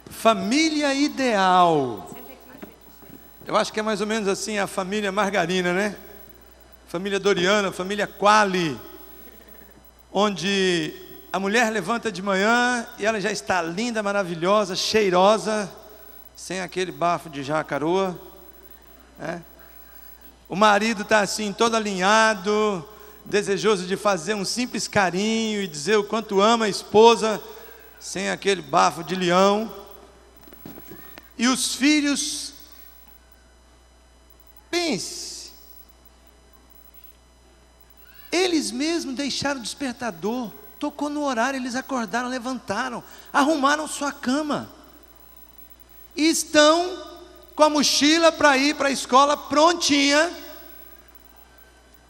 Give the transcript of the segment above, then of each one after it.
Família ideal. Eu acho que é mais ou menos assim a família Margarina, né? Família Doriana, família Quali, onde a mulher levanta de manhã e ela já está linda, maravilhosa, cheirosa, sem aquele bafo de jacaroa, né? O marido está assim, todo alinhado, desejoso de fazer um simples carinho e dizer o quanto ama a esposa, sem aquele bafo de leão. E os filhos, pense, eles mesmos deixaram o despertador, tocou no horário, eles acordaram, levantaram, arrumaram sua cama, e estão com a mochila para ir para a escola prontinha.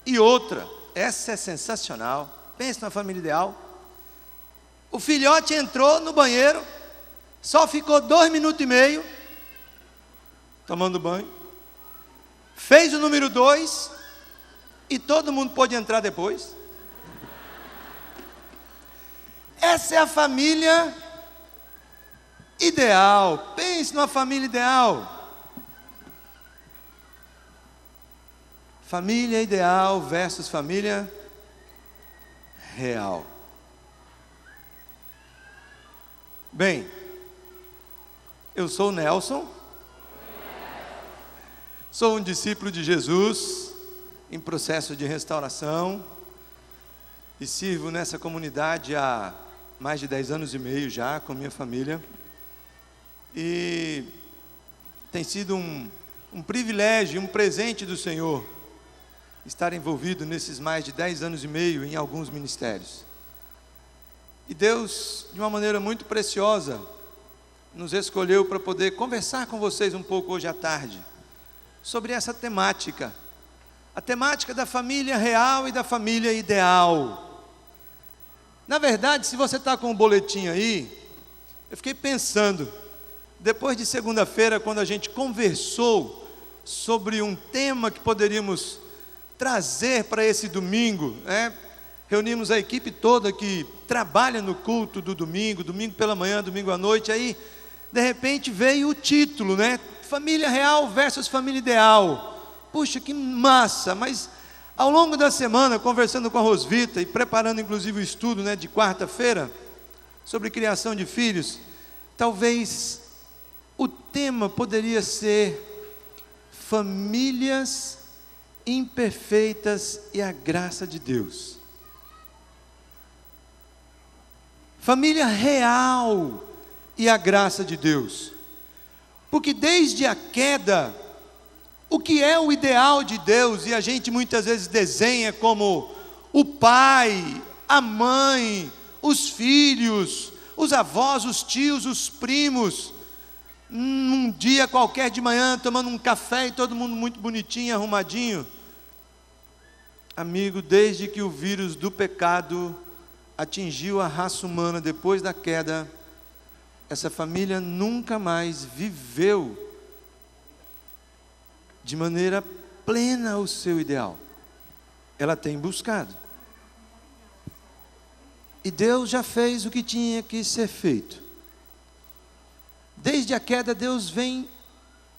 E outra, essa é sensacional, pense na família ideal. O filhote entrou no banheiro, só ficou 2 minutos e meio, tomando banho, fez o número 2, e todo mundo pôde entrar depois. Essa é a família ideal, pense numa família ideal. Família ideal versus família real. Bem, eu sou o Nelson, sou um discípulo de Jesus em processo de restauração e sirvo nessa comunidade há mais de 10 anos e meio já com minha família, e tem sido um privilégio, um presente do Senhor estar envolvido nesses mais de 10 anos e meio em alguns ministérios. E Deus, de uma maneira muito preciosa, nos escolheu para poder conversar com vocês um pouco hoje à tarde sobre essa temática, a temática da família real e da família ideal. Na verdade, se você está com o boletim aí, eu fiquei pensando, depois de segunda-feira, quando a gente conversou sobre um tema que poderíamos trazer para esse domingo, né? Reunimos a equipe toda que trabalha no culto do domingo, domingo pela manhã, domingo à noite, aí de repente veio o título, né? Família real versus família ideal. Puxa, que massa! Mas ao longo da semana, conversando com a Rosvita e preparando inclusive o estudo, né, de quarta-feira, sobre criação de filhos, talvez o tema poderia ser famílias imperfeitas e a graça de Deus. Família real e a graça de Deus. Porque desde a queda, o que é o ideal de Deus, e a gente muitas vezes desenha como o pai, a mãe, os filhos, os avós, os tios, os primos, num dia qualquer de manhã, tomando um café e todo mundo muito bonitinho, arrumadinho. Amigo, desde que o vírus do pecado atingiu a raça humana depois da queda, essa família nunca mais viveu de maneira plena o seu ideal. Ela tem buscado. E Deus já fez o que tinha que ser feito. Desde a queda, Deus vem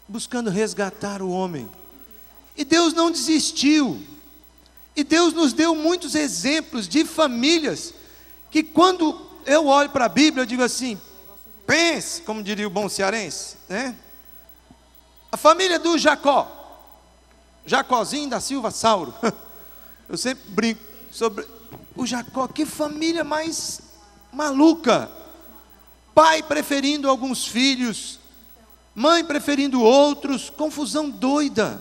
buscando resgatar o homem. E Deus não desistiu. E Deus nos deu muitos exemplos de famílias que, quando eu olho para a Bíblia, eu digo assim, pense, como diria o bom cearense, né? A família do Jacó, Jacózinho da Silva Sauro. Eu sempre brinco sobre o Jacó, que família mais maluca. Pai preferindo alguns filhos, mãe preferindo outros, confusão doida.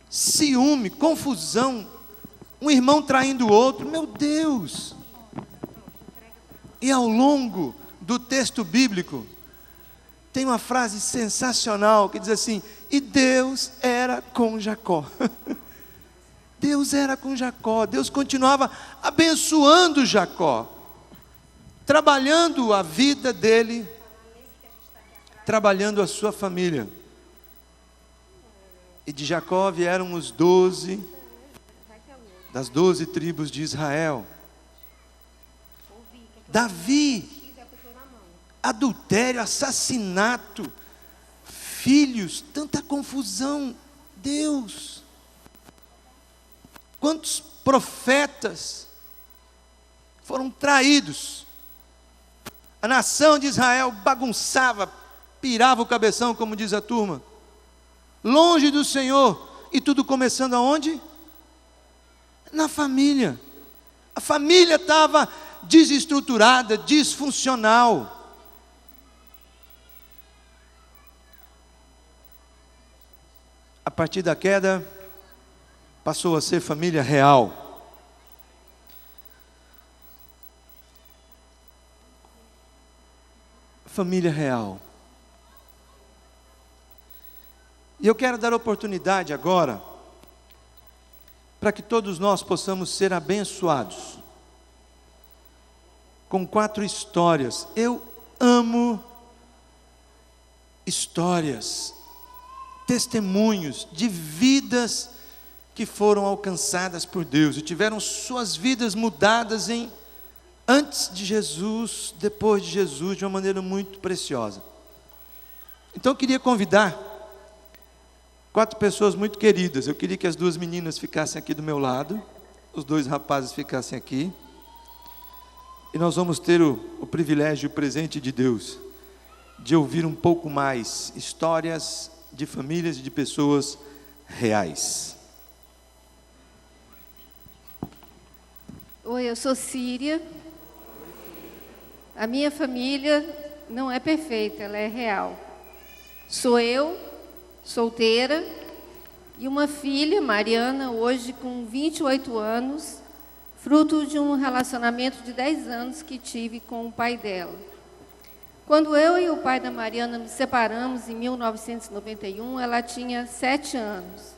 Ciúme, confusão, um irmão traindo o outro, meu Deus. E ao longo do texto bíblico, tem uma frase sensacional que diz assim, e Deus era com Jacó. Deus era com Jacó, Deus continuava abençoando Jacó, trabalhando a vida dele, trabalhando a sua família. E de Jacó vieram os 12, das 12 tribos de Israel. Davi adultério, assassinato, filhos, tanta confusão. Deus, quantos profetas foram traídos. A nação de Israel bagunçava, pirava o cabeção, como diz a turma, longe do Senhor, e tudo começando aonde? Na família. A família estava desestruturada, disfuncional. A partir da queda, passou a ser família real. Família real. E eu quero dar oportunidade agora, para que todos nós possamos ser abençoados, com 4 histórias. Eu amo histórias, testemunhos de vidas que foram alcançadas por Deus e tiveram suas vidas mudadas antes de Jesus, depois de Jesus, de uma maneira muito preciosa. Então eu queria convidar 4 pessoas muito queridas. Eu queria que as 2 meninas ficassem aqui do meu lado, os 2 rapazes ficassem aqui, e nós vamos ter o privilégio e o presente de Deus, de ouvir um pouco mais histórias de famílias e de pessoas reais. Oi, eu sou Síria. A minha família não é perfeita, ela é real. Sou eu, solteira, e uma filha, Mariana, hoje com 28 anos, fruto de um relacionamento de 10 anos que tive com o pai dela. Quando eu e o pai da Mariana nos separamos em 1991, ela tinha 7 anos.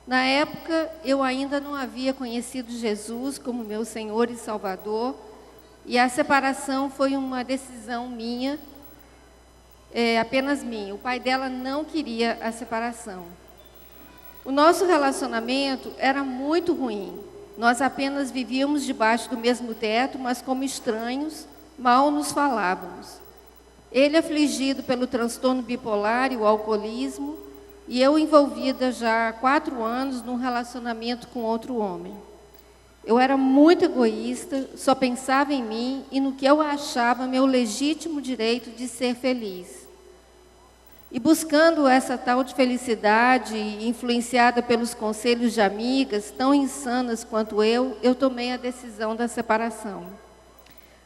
Na época, eu ainda não havia conhecido Jesus como meu Senhor e Salvador, e a separação foi uma decisão minha, apenas minha. O pai dela não queria a separação. O nosso relacionamento era muito ruim. Nós apenas vivíamos debaixo do mesmo teto, mas como estranhos, mal nos falávamos. Ele afligido pelo transtorno bipolar e o alcoolismo, e eu envolvida já há 4 anos num relacionamento com outro homem. Eu era muito egoísta, só pensava em mim e no que eu achava meu legítimo direito de ser feliz. E buscando essa tal de felicidade, influenciada pelos conselhos de amigas, tão insanas quanto eu tomei a decisão da separação.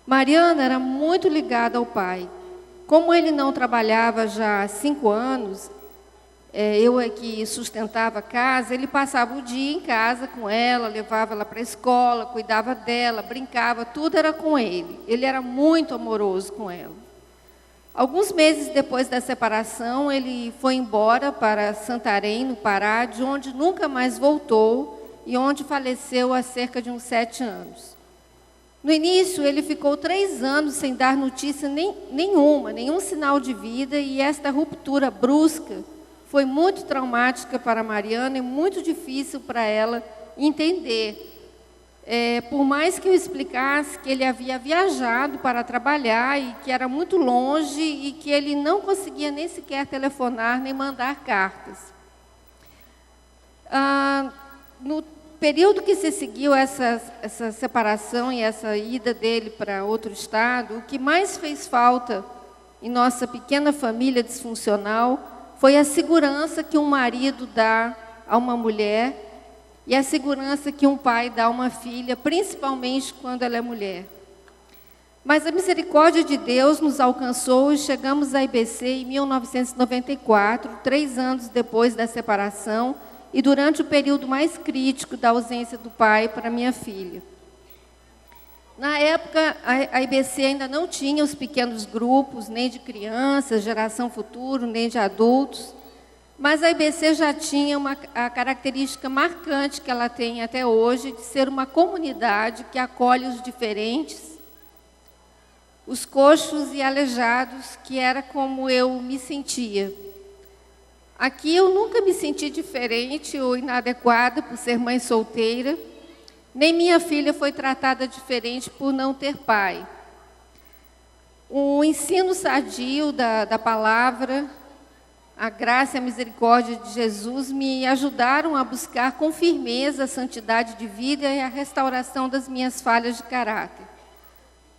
Mariana era muito ligada ao pai. Como ele não trabalhava já há 5 anos, eu é que sustentava a casa, ele passava o dia em casa com ela, levava ela para a escola, cuidava dela, brincava, tudo era com ele. Ele era muito amoroso com ela. Alguns meses depois da separação, ele foi embora para Santarém, no Pará, de onde nunca mais voltou e onde faleceu há cerca de uns 7 anos. No início, ele ficou 3 anos sem dar notícia nenhum sinal de vida, e esta ruptura brusca foi muito traumática para Mariana e muito difícil para ela entender. Por mais que eu explicasse que ele havia viajado para trabalhar e que era muito longe e que ele não conseguia nem sequer telefonar nem mandar cartas. No período que se seguiu essa separação e essa ida dele para outro estado, o que mais fez falta em nossa pequena família disfuncional foi a segurança que um marido dá a uma mulher e a segurança que um pai dá a uma filha, principalmente quando ela é mulher. Mas a misericórdia de Deus nos alcançou e chegamos à IBC em 1994, 3 anos depois da separação, e durante o período mais crítico da ausência do pai para minha filha. Na época, a IBC ainda não tinha os pequenos grupos, nem de crianças, geração futuro, nem de adultos, mas a IBC já tinha a característica marcante que ela tem até hoje, de ser uma comunidade que acolhe os diferentes, os coxos e aleijados, que era como eu me sentia. Aqui eu nunca me senti diferente ou inadequada por ser mãe solteira, nem minha filha foi tratada diferente por não ter pai. O ensino sadio da palavra, a graça e a misericórdia de Jesus me ajudaram a buscar com firmeza a santidade de vida e a restauração das minhas falhas de caráter.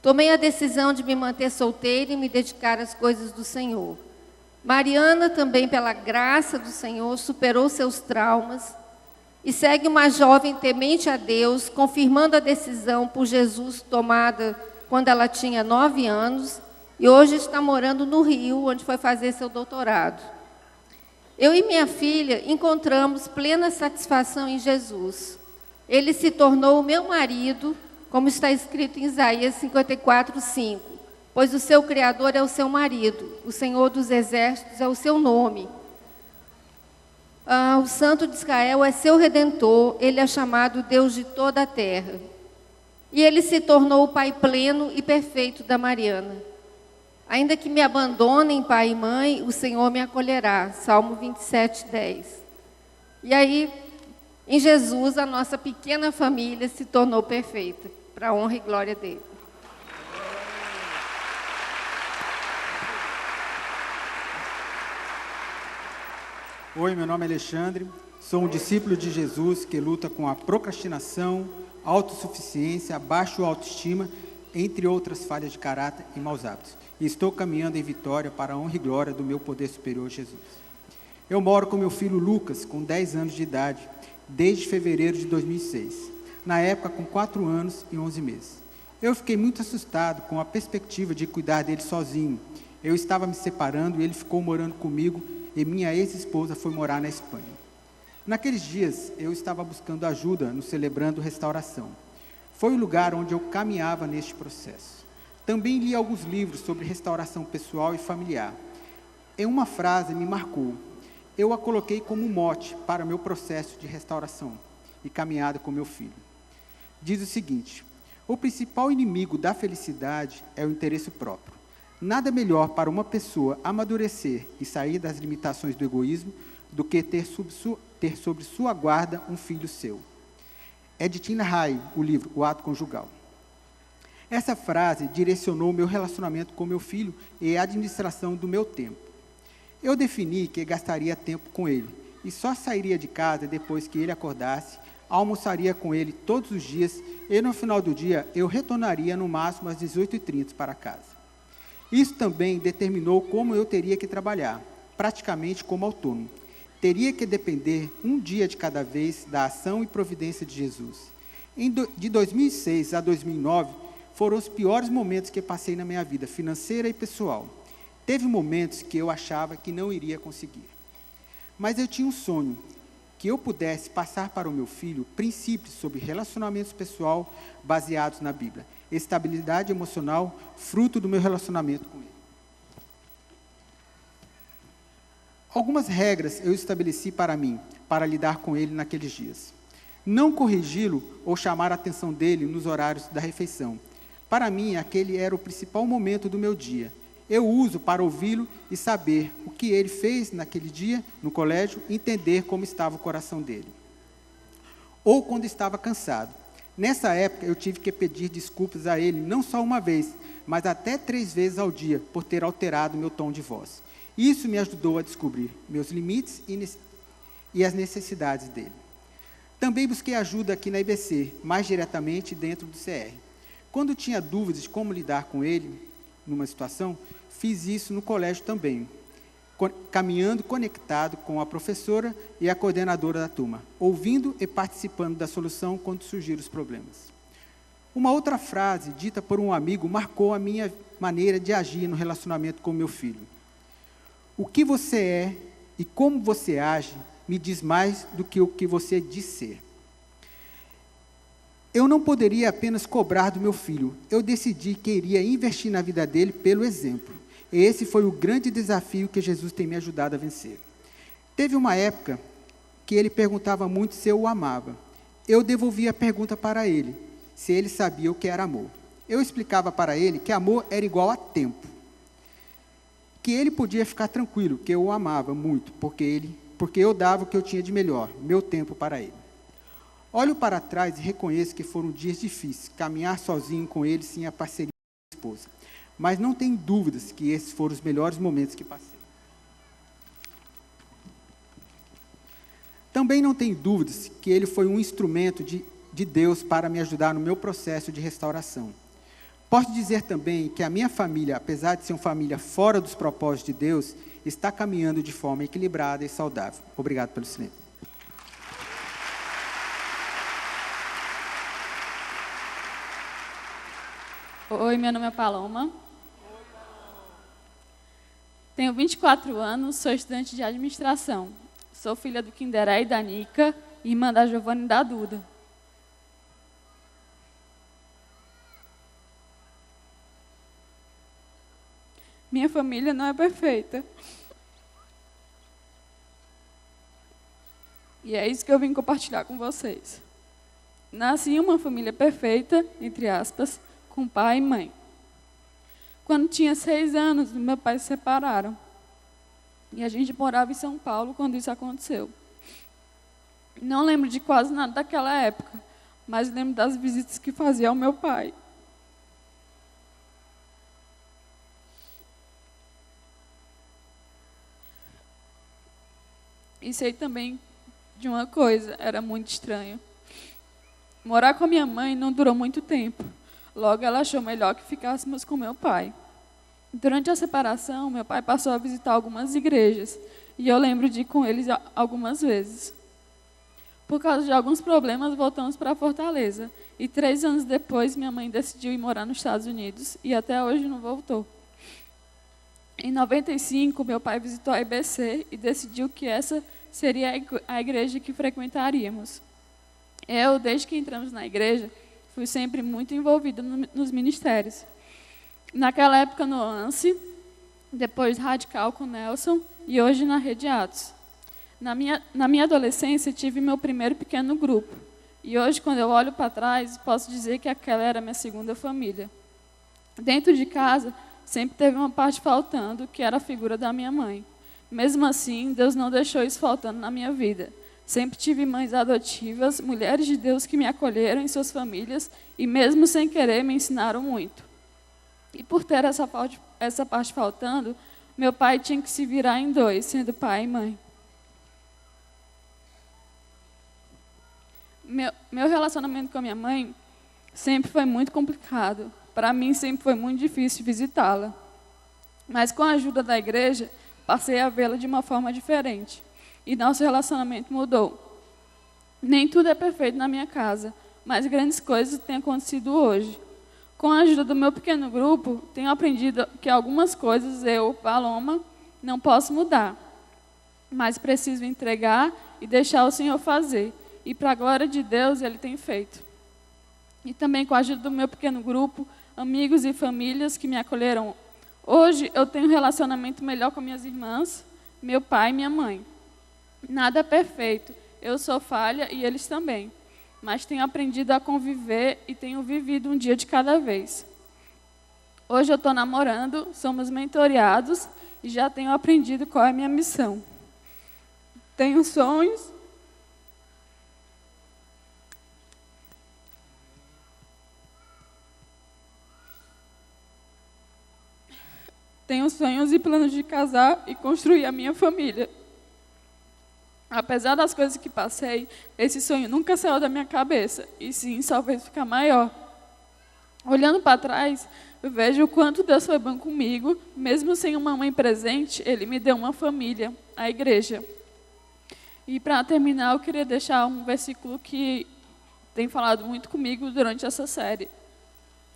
Tomei a decisão de me manter solteira e me dedicar às coisas do Senhor. Mariana, também pela graça do Senhor, superou seus traumas e segue uma jovem temente a Deus, confirmando a decisão por Jesus tomada quando ela tinha 9 anos e hoje está morando no Rio, onde foi fazer seu doutorado. Eu e minha filha encontramos plena satisfação em Jesus. Ele se tornou o meu marido, como está escrito em Isaías 54:5, pois o seu Criador é o seu marido, o Senhor dos Exércitos é o seu nome. O Santo de Israel é seu Redentor, ele é chamado Deus de toda a terra. E ele se tornou o pai pleno e perfeito da Mariana. Ainda que me abandonem pai e mãe, o Senhor me acolherá. Salmo 27:10. E aí, em Jesus, a nossa pequena família se tornou perfeita, para a honra e glória dele. Oi, meu nome é Alexandre, sou um discípulo de Jesus que luta com a procrastinação, autossuficiência, baixa autoestima, entre outras falhas de caráter e maus hábitos. E estou caminhando em vitória para a honra e glória do meu poder superior, Jesus. Eu moro com meu filho Lucas, com 10 anos de idade, desde fevereiro de 2006, na época com 4 anos e 11 meses. Eu fiquei muito assustado com a perspectiva de cuidar dele sozinho. Eu estava me separando e ele ficou morando comigo e minha ex-esposa foi morar na Espanha. Naqueles dias, eu estava buscando ajuda no Celebrando Restauração. Foi o lugar onde eu caminhava neste processo. Também li alguns livros sobre restauração pessoal e familiar. Em uma frase me marcou. Eu a coloquei como mote para meu processo de restauração e caminhada com meu filho. Diz o seguinte: o principal inimigo da felicidade é o interesse próprio. Nada melhor para uma pessoa amadurecer e sair das limitações do egoísmo do que ter sobre sua guarda um filho seu. É de Tina Hay, o livro O Ato Conjugal. Essa frase direcionou meu relacionamento com meu filho e a administração do meu tempo. Eu defini que gastaria tempo com ele e só sairia de casa depois que ele acordasse, almoçaria com ele todos os dias e no final do dia eu retornaria no máximo às 18h30 para casa. Isso também determinou como eu teria que trabalhar, praticamente como autônomo. Teria que depender um dia de cada vez da ação e providência de Jesus. De 2006 a 2009, foram os piores momentos que passei na minha vida, financeira e pessoal. Teve momentos que eu achava que não iria conseguir. Mas eu tinha um sonho, que eu pudesse passar para o meu filho princípios sobre relacionamentos pessoal baseados na Bíblia. Estabilidade emocional, fruto do meu relacionamento com ele. Algumas regras eu estabeleci para mim, para lidar com ele naqueles dias. Não corrigi-lo ou chamar a atenção dele nos horários da refeição. Para mim, aquele era o principal momento do meu dia. Eu uso para ouvi-lo e saber o que ele fez naquele dia, no colégio, entender como estava o coração dele. Ou quando estava cansado. Nessa época, eu tive que pedir desculpas a ele, não só uma vez, mas até 3 vezes ao dia, por ter alterado meu tom de voz. Isso me ajudou a descobrir meus limites e as necessidades dele. Também busquei ajuda aqui na IBC, mais diretamente dentro do CR. Quando tinha dúvidas de como lidar com ele, numa situação, fiz isso no colégio também, caminhando conectado com a professora e a coordenadora da turma, ouvindo e participando da solução quando surgiram os problemas. Uma outra frase, dita por um amigo, marcou a minha maneira de agir no relacionamento com meu filho. O que você é e como você age me diz mais do que o que você diz ser. Eu não poderia apenas cobrar do meu filho. Eu decidi que iria investir na vida dele pelo exemplo. E esse foi o grande desafio que Jesus tem me ajudado a vencer. Teve uma época que ele perguntava muito se eu o amava. Eu devolvia a pergunta para ele, se ele sabia o que era amor. Eu explicava para ele que amor era igual a tempo. Que ele podia ficar tranquilo, que eu o amava muito, porque eu dava o que eu tinha de melhor, meu tempo para ele. Olho para trás e reconheço que foram dias difíceis, caminhar sozinho com ele sem a parceria da esposa. mas não tenho dúvidas que esses foram os melhores momentos que passei. Também não tenho dúvidas que ele foi um instrumento de Deus para me ajudar no meu processo de restauração. Posso dizer também que a minha família, apesar de ser uma família fora dos propósitos de Deus, está caminhando de forma equilibrada e saudável. Obrigado pelo silêncio. Oi, meu nome é Paloma. Tenho 24 anos, sou estudante de administração. Sou filha do Kinderé e da Nica, irmã da Giovana e da Duda. Minha família não é perfeita. E é isso que eu vim compartilhar com vocês. Nasci em uma família perfeita, entre aspas, com pai e mãe. Quando tinha 6 anos, meu pai se separaram. E a gente morava em São Paulo quando isso aconteceu. Não lembro de quase nada daquela época, mas lembro das visitas que fazia ao meu pai. E sei também de uma coisa, era muito estranho. Morar com a minha mãe não durou muito tempo. Logo, ela achou melhor que ficássemos com meu pai. Durante a separação, meu pai passou a visitar algumas igrejas, e eu lembro de ir com eles algumas vezes. Por causa de alguns problemas, voltamos para Fortaleza, e 3 anos depois, minha mãe decidiu ir morar nos Estados Unidos, e até hoje não voltou. Em 95, meu pai visitou a IBC e decidiu que essa seria a igreja que frequentaríamos. Eu, desde que entramos na igreja, fui sempre muito envolvida nos ministérios. Naquela época no ANSI, depois Radical com Nelson e hoje na Rede Atos. Na minha adolescência, tive meu primeiro pequeno grupo. E hoje, quando eu olho para trás, posso dizer que aquela era a minha segunda família. Dentro de casa, sempre teve uma parte faltando, que era a figura da minha mãe. Mesmo assim, Deus não deixou isso faltando na minha vida. Sempre tive mães adotivas, mulheres de Deus que me acolheram em suas famílias e, mesmo sem querer, me ensinaram muito. E por ter essa parte faltando, meu pai tinha que se virar em 2, sendo pai e mãe. Meu relacionamento com a minha mãe sempre foi muito complicado. Para mim, sempre foi muito difícil visitá-la. Mas com a ajuda da igreja, passei a vê-la de uma forma diferente. E nosso relacionamento mudou. Nem tudo é perfeito na minha casa, mas grandes coisas têm acontecido hoje. Com a ajuda do meu pequeno grupo, tenho aprendido que algumas coisas eu, Paloma, não posso mudar, mas preciso entregar e deixar o Senhor fazer. E para a glória de Deus, Ele tem feito. E também com a ajuda do meu pequeno grupo, amigos e famílias que me acolheram. Hoje eu tenho um relacionamento melhor com minhas irmãs, meu pai e minha mãe. Nada é perfeito, eu sou falha e eles também. Mas tenho aprendido a conviver e tenho vivido um dia de cada vez. Hoje eu estou namorando, somos mentoreados e já tenho aprendido qual é a minha missão. Tenho sonhos. Tenho sonhos e planos de casar e construir a minha família. Apesar das coisas que passei, esse sonho nunca saiu da minha cabeça, e sim, só fez ficar maior. Olhando para trás, eu vejo o quanto Deus foi bom comigo, mesmo sem uma mãe presente, Ele me deu uma família, a igreja. E para terminar, eu queria deixar um versículo que tem falado muito comigo durante essa série.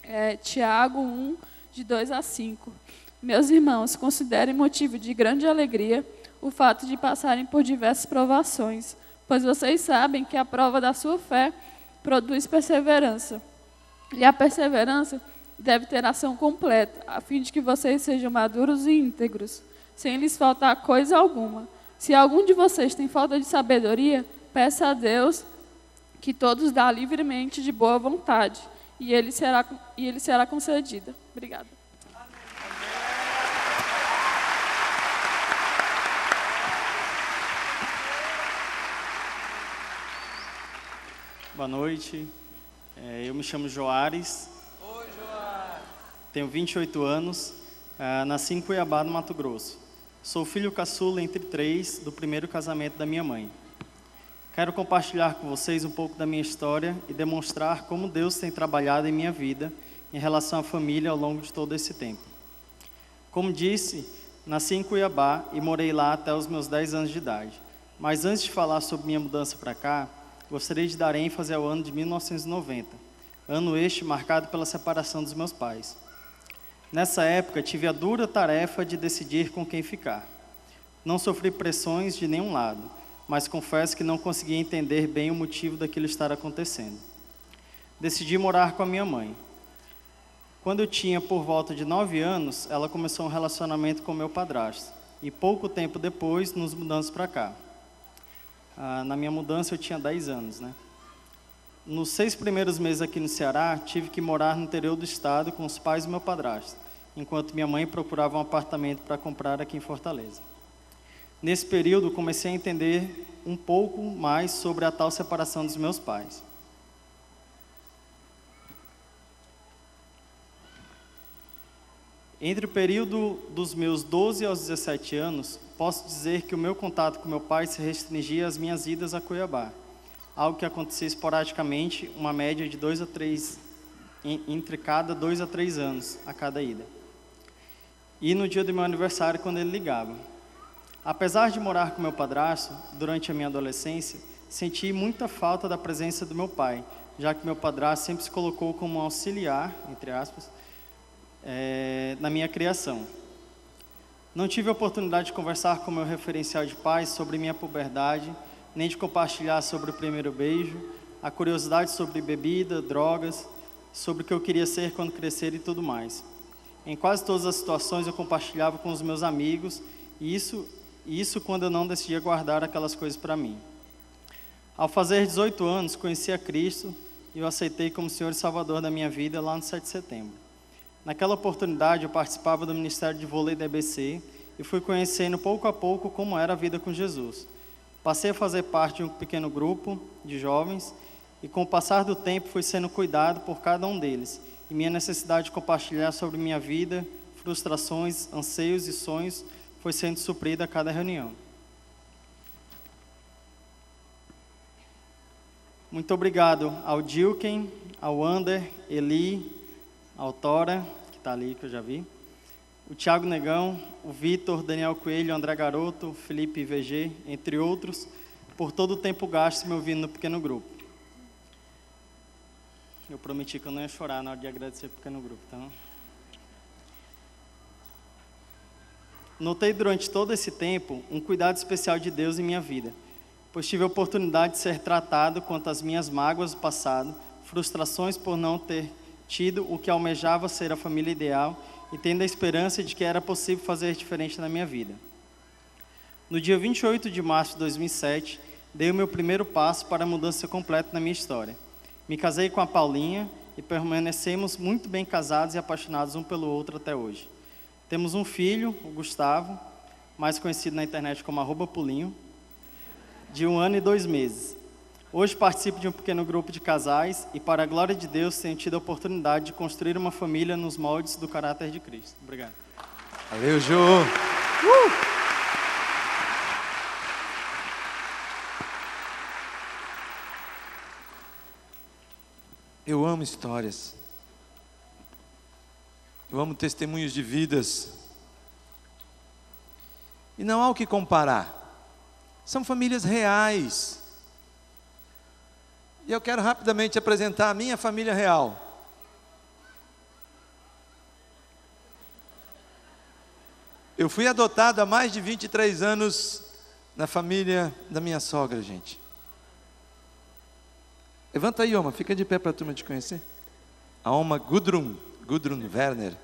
É Tiago 1, de 2 a 5. Meus irmãos, considerem motivo de grande alegria o fato de passarem por diversas provações, pois vocês sabem que a prova da sua fé produz perseverança. E a perseverança deve ter ação completa, a fim de que vocês sejam maduros e íntegros, sem lhes faltar coisa alguma. Se algum de vocês tem falta de sabedoria, peça a Deus, que todos dá livremente de boa vontade, e ele será concedida. Obrigada. Boa noite, eu me chamo Joares. Oi, Joares. tenho 28 anos, nasci em Cuiabá, no Mato Grosso. Sou filho caçula entre 3 do primeiro casamento da minha mãe. Quero compartilhar com vocês um pouco da minha história e demonstrar como Deus tem trabalhado em minha vida em relação à família ao longo de todo esse tempo. Como disse, nasci em Cuiabá e morei lá até os meus 10 anos de idade. Mas antes de falar sobre minha mudança para cá, gostaria de dar ênfase ao ano de 1990, ano este marcado pela separação dos meus pais. Nessa época, tive a dura tarefa de decidir com quem ficar. Não sofri pressões de nenhum lado, mas confesso que não conseguia entender bem o motivo daquilo estar acontecendo. Decidi morar com a minha mãe. Quando eu tinha por volta de 9 anos, ela começou um relacionamento com meu padrasto. E pouco tempo depois, nos mudamos para cá. Na minha mudança, eu tinha 10 anos, né? Nos 6 primeiros meses aqui no Ceará, tive que morar no interior do estado com os pais do meu padrasto, enquanto minha mãe procurava um apartamento para comprar aqui em Fortaleza. Nesse período, comecei a entender um pouco mais sobre a tal separação dos meus pais. Entre o período dos meus 12 aos 17 anos, posso dizer que o meu contato com meu pai se restringia às minhas idas a Cuiabá, algo que acontecia esporadicamente, uma média de 2 a 3, entre cada 2 a 3 anos, a cada ida. E no dia do meu aniversário, quando ele ligava. Apesar de morar com meu padrasto, durante a minha adolescência, senti muita falta da presença do meu pai, já que meu padrasto sempre se colocou como um auxiliar, entre aspas, na minha criação. Não tive a oportunidade de conversar com meu referencial de pai sobre minha puberdade, nem de compartilhar sobre o primeiro beijo, a curiosidade sobre bebida, drogas, sobre o que eu queria ser quando crescer e tudo mais. Em quase todas as situações eu compartilhava com os meus amigos, e isso quando eu não decidia guardar aquelas coisas para mim. Ao fazer 18 anos, conheci a Cristo e o aceitei como Senhor e Salvador da minha vida lá no 7 de setembro. Naquela oportunidade, eu participava do Ministério de Vôlei da EBC e fui conhecendo pouco a pouco como era a vida com Jesus. Passei a fazer parte de um pequeno grupo de jovens e, com o passar do tempo, fui sendo cuidado por cada um deles. E minha necessidade de compartilhar sobre minha vida, frustrações, anseios e sonhos foi sendo suprida a cada reunião. Muito obrigado ao Dilken, ao Ander, Eli, ao Tora, que está ali, que eu já vi, o Thiago Negão, o Vitor, Daniel Coelho, André Garoto, Felipe VG, entre outros, por todo o tempo gasto me ouvindo no pequeno grupo. Eu prometi que eu não ia chorar na hora de agradecer o pequeno grupo, então. Notei durante todo esse tempo um cuidado especial de Deus em minha vida, pois tive a oportunidade de ser tratado quanto às minhas mágoas do passado, frustrações por não ter tido o que almejava ser a família ideal e tendo a esperança de que era possível fazer diferente na minha vida. No dia 28 de março de 2007, dei o meu primeiro passo para a mudança completa na minha história. Me casei com a Paulinha e permanecemos muito bem casados e apaixonados um pelo outro até hoje. Temos um filho, o Gustavo, mais conhecido na internet como @Pulinho, de 1 ano e 2 meses. Hoje participo de um pequeno grupo de casais e, para a glória de Deus, tenho tido a oportunidade de construir uma família nos moldes do caráter de Cristo. Obrigado. Valeu, Jô. Eu amo histórias. Eu amo testemunhos de vidas. E não há o que comparar. São famílias reais. E eu quero rapidamente apresentar a minha família real. Eu fui adotado há mais de 23 anos na família da minha sogra, gente. Levanta aí, Oma, fica de pé para a turma te conhecer. A Oma Gudrun Werner.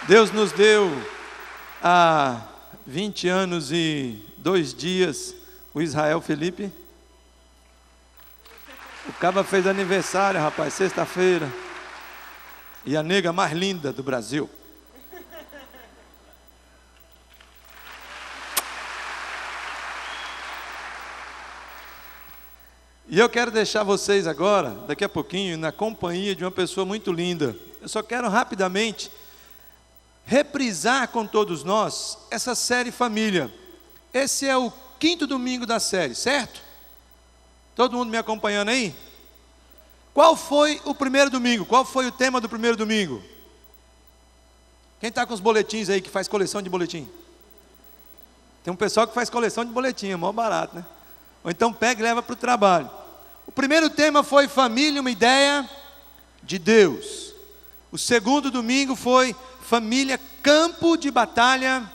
Deus nos deu há 20 anos e 2 dias o Israel Felipe. O Caba fez aniversário, rapaz, sexta-feira. E a nega mais linda do Brasil. E eu quero deixar vocês agora, daqui a pouquinho, na companhia de uma pessoa muito linda. Eu só quero rapidamente reprisar com todos nós essa série Família. Esse é o 5º domingo da série, certo? Todo mundo me acompanhando aí? Qual foi o primeiro domingo? Qual foi o tema do primeiro domingo? Quem está com os boletins aí, que faz coleção de boletim? Tem um pessoal que faz coleção de boletim, é mó barato, né? Ou então pega e leva para o trabalho. O primeiro tema foi família, uma ideia de Deus. O segundo domingo foi família, campo de batalha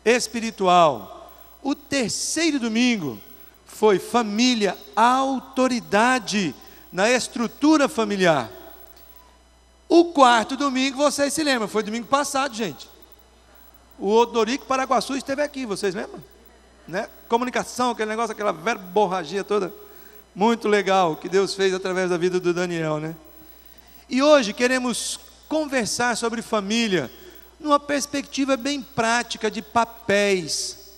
espiritual. O terceiro domingo foi família, autoridade na estrutura familiar. O quarto domingo, vocês se lembram, foi domingo passado, gente. O Odorico Paraguaçu esteve aqui, vocês lembram? Né? Comunicação, aquele negócio, aquela verborragia toda. Muito legal que Deus fez através da vida do Daniel, né? E hoje queremos conversar sobre família numa perspectiva bem prática de papéis.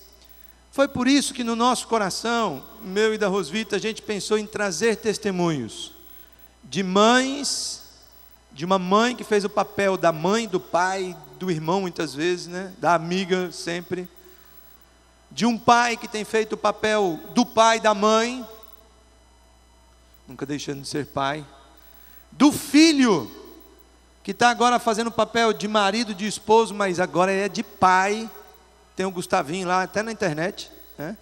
Foi por isso que no nosso coração, meu e da Rosvita, a gente pensou em trazer testemunhos de mães, de uma mãe que fez o papel da mãe, do pai, do irmão muitas vezes, né? Da amiga sempre. De um pai que tem feito o papel do pai, da mãe, nunca deixando de ser pai. Do filho, que está agora fazendo o papel de marido, de esposo, mas agora é de pai. Tem o Gustavinho lá, até na internet, né?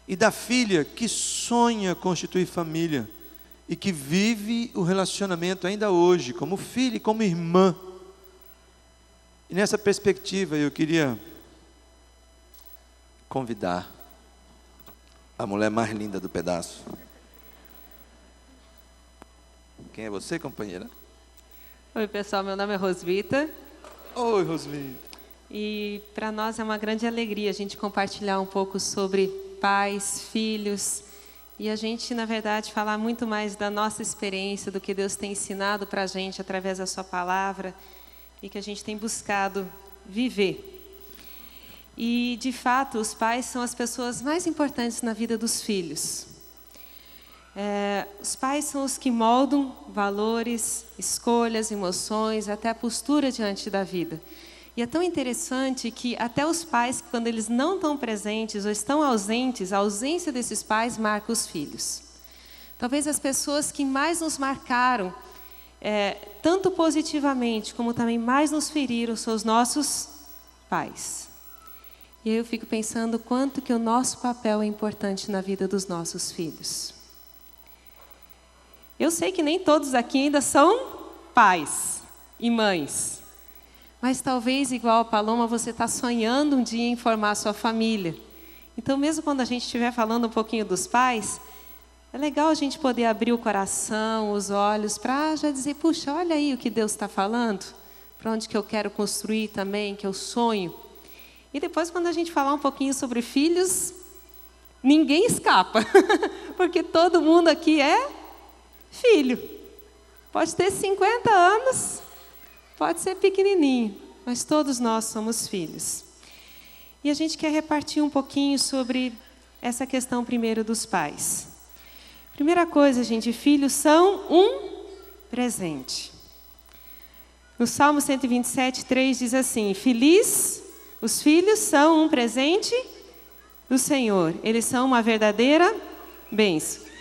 E da filha, que sonha constituir família e que vive o relacionamento ainda hoje, como filha e como irmã. E nessa perspectiva eu queria convidar a mulher mais linda do pedaço. Quem é você, companheira? Oi, pessoal, meu nome é Rosvita. Oi, Rosvita. E para nós é uma grande alegria a gente compartilhar um pouco sobre pais, filhos, e a gente, na verdade, falar muito mais da nossa experiência, do que Deus tem ensinado para a gente através da sua palavra, e que a gente tem buscado viver. E, de fato, os pais são as pessoas mais importantes na vida dos filhos. Os pais são os que moldam valores, escolhas, emoções, até a postura diante da vida. E é tão interessante que até os pais, quando eles não estão presentes ou estão ausentes, a ausência desses pais marca os filhos. Talvez as pessoas que mais nos marcaram, tanto positivamente como também mais nos feriram, são os nossos pais. E aí eu fico pensando quanto que o nosso papel é importante na vida dos nossos filhos. Eu sei que nem todos aqui ainda são pais e mães. Mas talvez, igual a Paloma, você está sonhando um dia em formar a sua família. Então, mesmo quando a gente estiver falando um pouquinho dos pais, é legal a gente poder abrir o coração, os olhos, para já dizer, puxa, olha aí o que Deus está falando, para onde que eu quero construir também, que eu sonho. E depois, quando a gente falar um pouquinho sobre filhos, ninguém escapa, porque todo mundo aqui é filho. Pode ter 50 anos, pode ser pequenininho, mas todos nós somos filhos. E a gente quer repartir um pouquinho sobre essa questão primeiro dos pais. Primeira coisa, gente, filhos são um presente. No Salmo 127, 3 diz assim: Feliz, os filhos são um presente do Senhor. Eles são uma verdadeira bênção.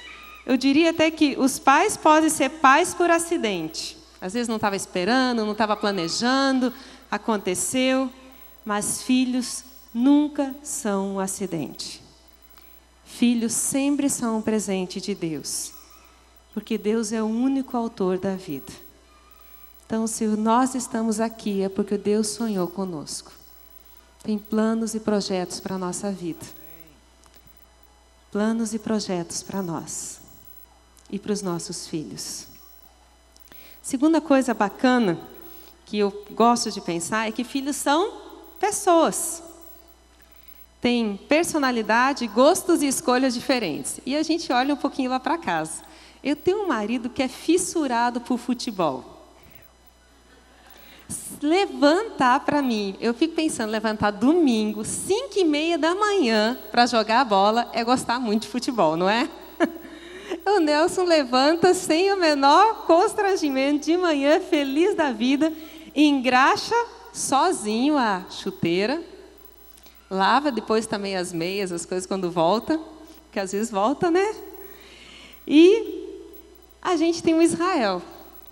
Eu diria até que os pais podem ser pais por acidente. Às vezes não estava esperando, não estava planejando, aconteceu. Mas filhos nunca são um acidente. Filhos sempre são um presente de Deus. Porque Deus é o único autor da vida. Então, se nós estamos aqui, é porque Deus sonhou conosco. Tem planos e projetos para a nossa vida. Planos e projetos para nós. E para os nossos filhos. Segunda coisa bacana, que eu gosto de pensar, é que filhos são pessoas. Têm personalidade, gostos e escolhas diferentes. E a gente olha um pouquinho lá para casa. Eu tenho um marido que é fissurado por futebol. Levantar para mim, eu fico pensando, levantar domingo, 5h30 da manhã, para jogar a bola, é gostar muito de futebol, não é? O Nelson levanta sem o menor constrangimento de manhã, feliz da vida, engraxa sozinho a chuteira, lava depois também as meias, as coisas quando volta, porque às vezes volta, né? E a gente tem o Israel.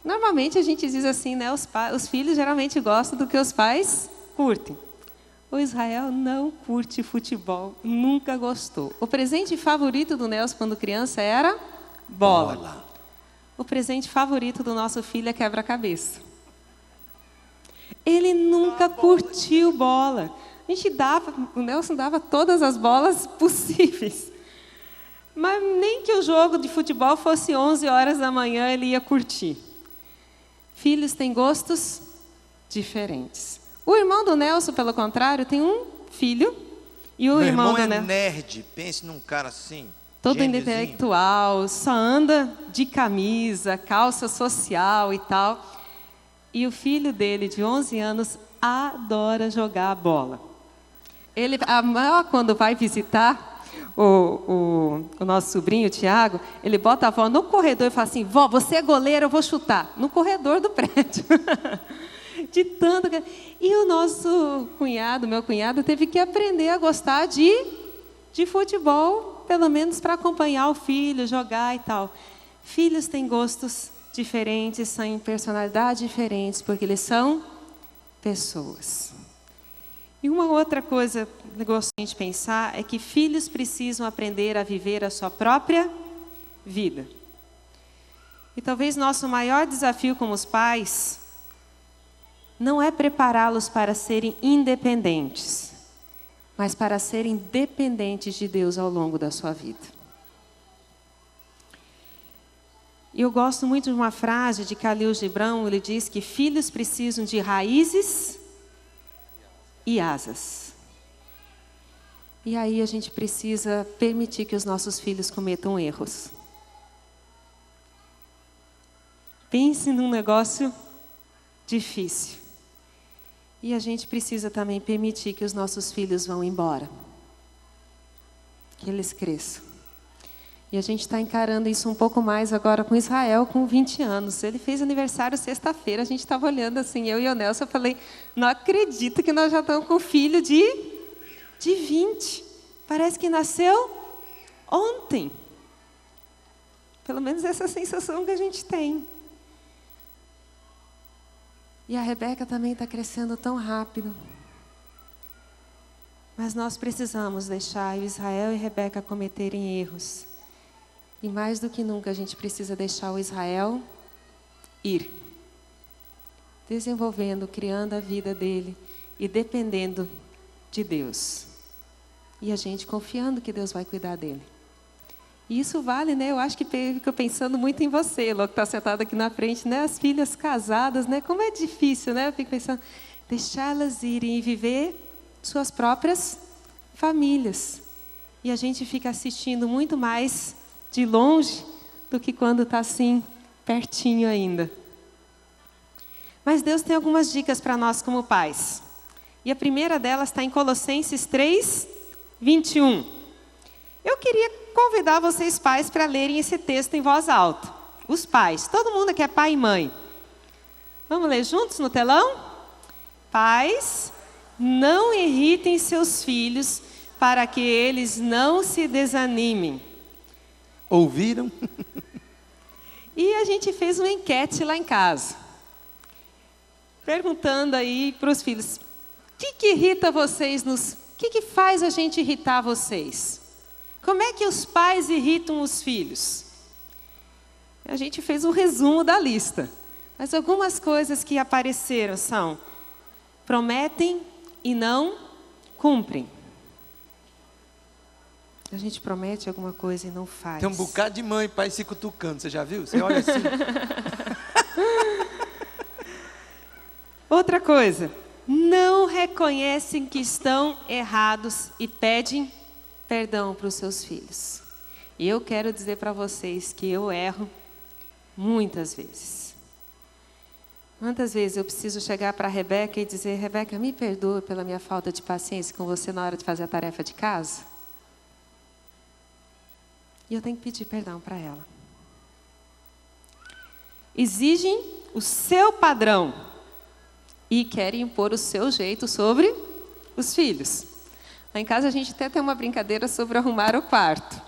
Normalmente a gente diz assim, né? Os filhos geralmente gostam do que os pais curtem. O Israel não curte futebol, nunca gostou. O presente favorito do Nelson quando criança era bola. O presente favorito do nosso filho é quebra-cabeça. Ele nunca curtiu bola. O Nelson dava todas as bolas possíveis. Mas nem que o jogo de futebol fosse 11 horas da manhã, ele ia curtir. Filhos têm gostos diferentes. O irmão do Nelson, pelo contrário, tem um filho. E o irmão do Nelson é nerd, pense num cara assim. Todo intelectual, só anda de camisa, calça social e tal. E o filho dele, de 11 anos, adora jogar bola. Quando vai visitar o nosso sobrinho, o Tiago, ele bota a avó no corredor e fala assim, vó, você é goleira, eu vou chutar. No corredor do prédio. De tanto... E o nosso cunhado, meu cunhado, teve que aprender a gostar de futebol, pelo menos para acompanhar o filho, jogar e tal. Filhos têm gostos diferentes, têm personalidades diferentes, porque eles são pessoas. E uma outra coisa que eu gosto de pensar é que filhos precisam aprender a viver a sua própria vida. E talvez nosso maior desafio como os pais não é prepará-los para serem independentes, mas para serem dependentes de Deus ao longo da sua vida. Eu gosto muito de uma frase de Khalil Gibran, ele diz que filhos precisam de raízes e asas. E aí a gente precisa permitir que os nossos filhos cometam erros. Pense num negócio difícil. E a gente precisa também permitir que os nossos filhos vão embora. Que eles cresçam. E a gente está encarando isso um pouco mais agora com Israel, com 20 anos. Ele fez aniversário sexta-feira, a gente estava olhando assim, eu e o Nelson, eu falei, não acredito que nós já estamos com um filho de 20. Parece que nasceu ontem. Pelo menos essa sensação que a gente tem. E a Rebeca também está crescendo tão rápido. Mas nós precisamos deixar o Israel e a Rebeca cometerem erros. E mais do que nunca a gente precisa deixar o Israel ir. Desenvolvendo, criando a vida dele e dependendo de Deus. E a gente confiando que Deus vai cuidar dele. E isso vale, né? Eu acho que fico pensando muito em você, Lô, que está sentado aqui na frente, né? As filhas casadas, né? Como é difícil, né? Eu fico pensando, deixá-las irem e viver suas próprias famílias. E a gente fica assistindo muito mais de longe do que quando está assim, pertinho ainda. Mas Deus tem algumas dicas para nós como pais. E a primeira delas está em Colossenses 3, 21. Eu queria convidar vocês pais para lerem esse texto em voz alta. Os pais, todo mundo aqui é pai e mãe. Vamos ler juntos no telão? Pais, não irritem seus filhos para que eles não se desanimem. Ouviram? E a gente fez uma enquete lá em casa. Perguntando aí para os filhos, o que irrita vocês O que faz a gente irritar vocês? Como é que os pais irritam os filhos? A gente fez um resumo da lista. Mas algumas coisas que apareceram são: prometem e não cumprem. A gente promete alguma coisa e não faz. Tem um bocado de mãe e pai se cutucando, você já viu? Você olha assim. Outra coisa, não reconhecem que estão errados e pedem perdão para os seus filhos. E eu quero dizer para vocês que eu erro muitas vezes. Quantas vezes eu preciso chegar para a Rebeca e dizer, Rebeca, me perdoa pela minha falta de paciência com você na hora de fazer a tarefa de casa? E eu tenho que pedir perdão para ela. exigem o seu padrão e querem impor o seu jeito sobre os filhos. Lá em casa a gente até tem uma brincadeira sobre arrumar o quarto.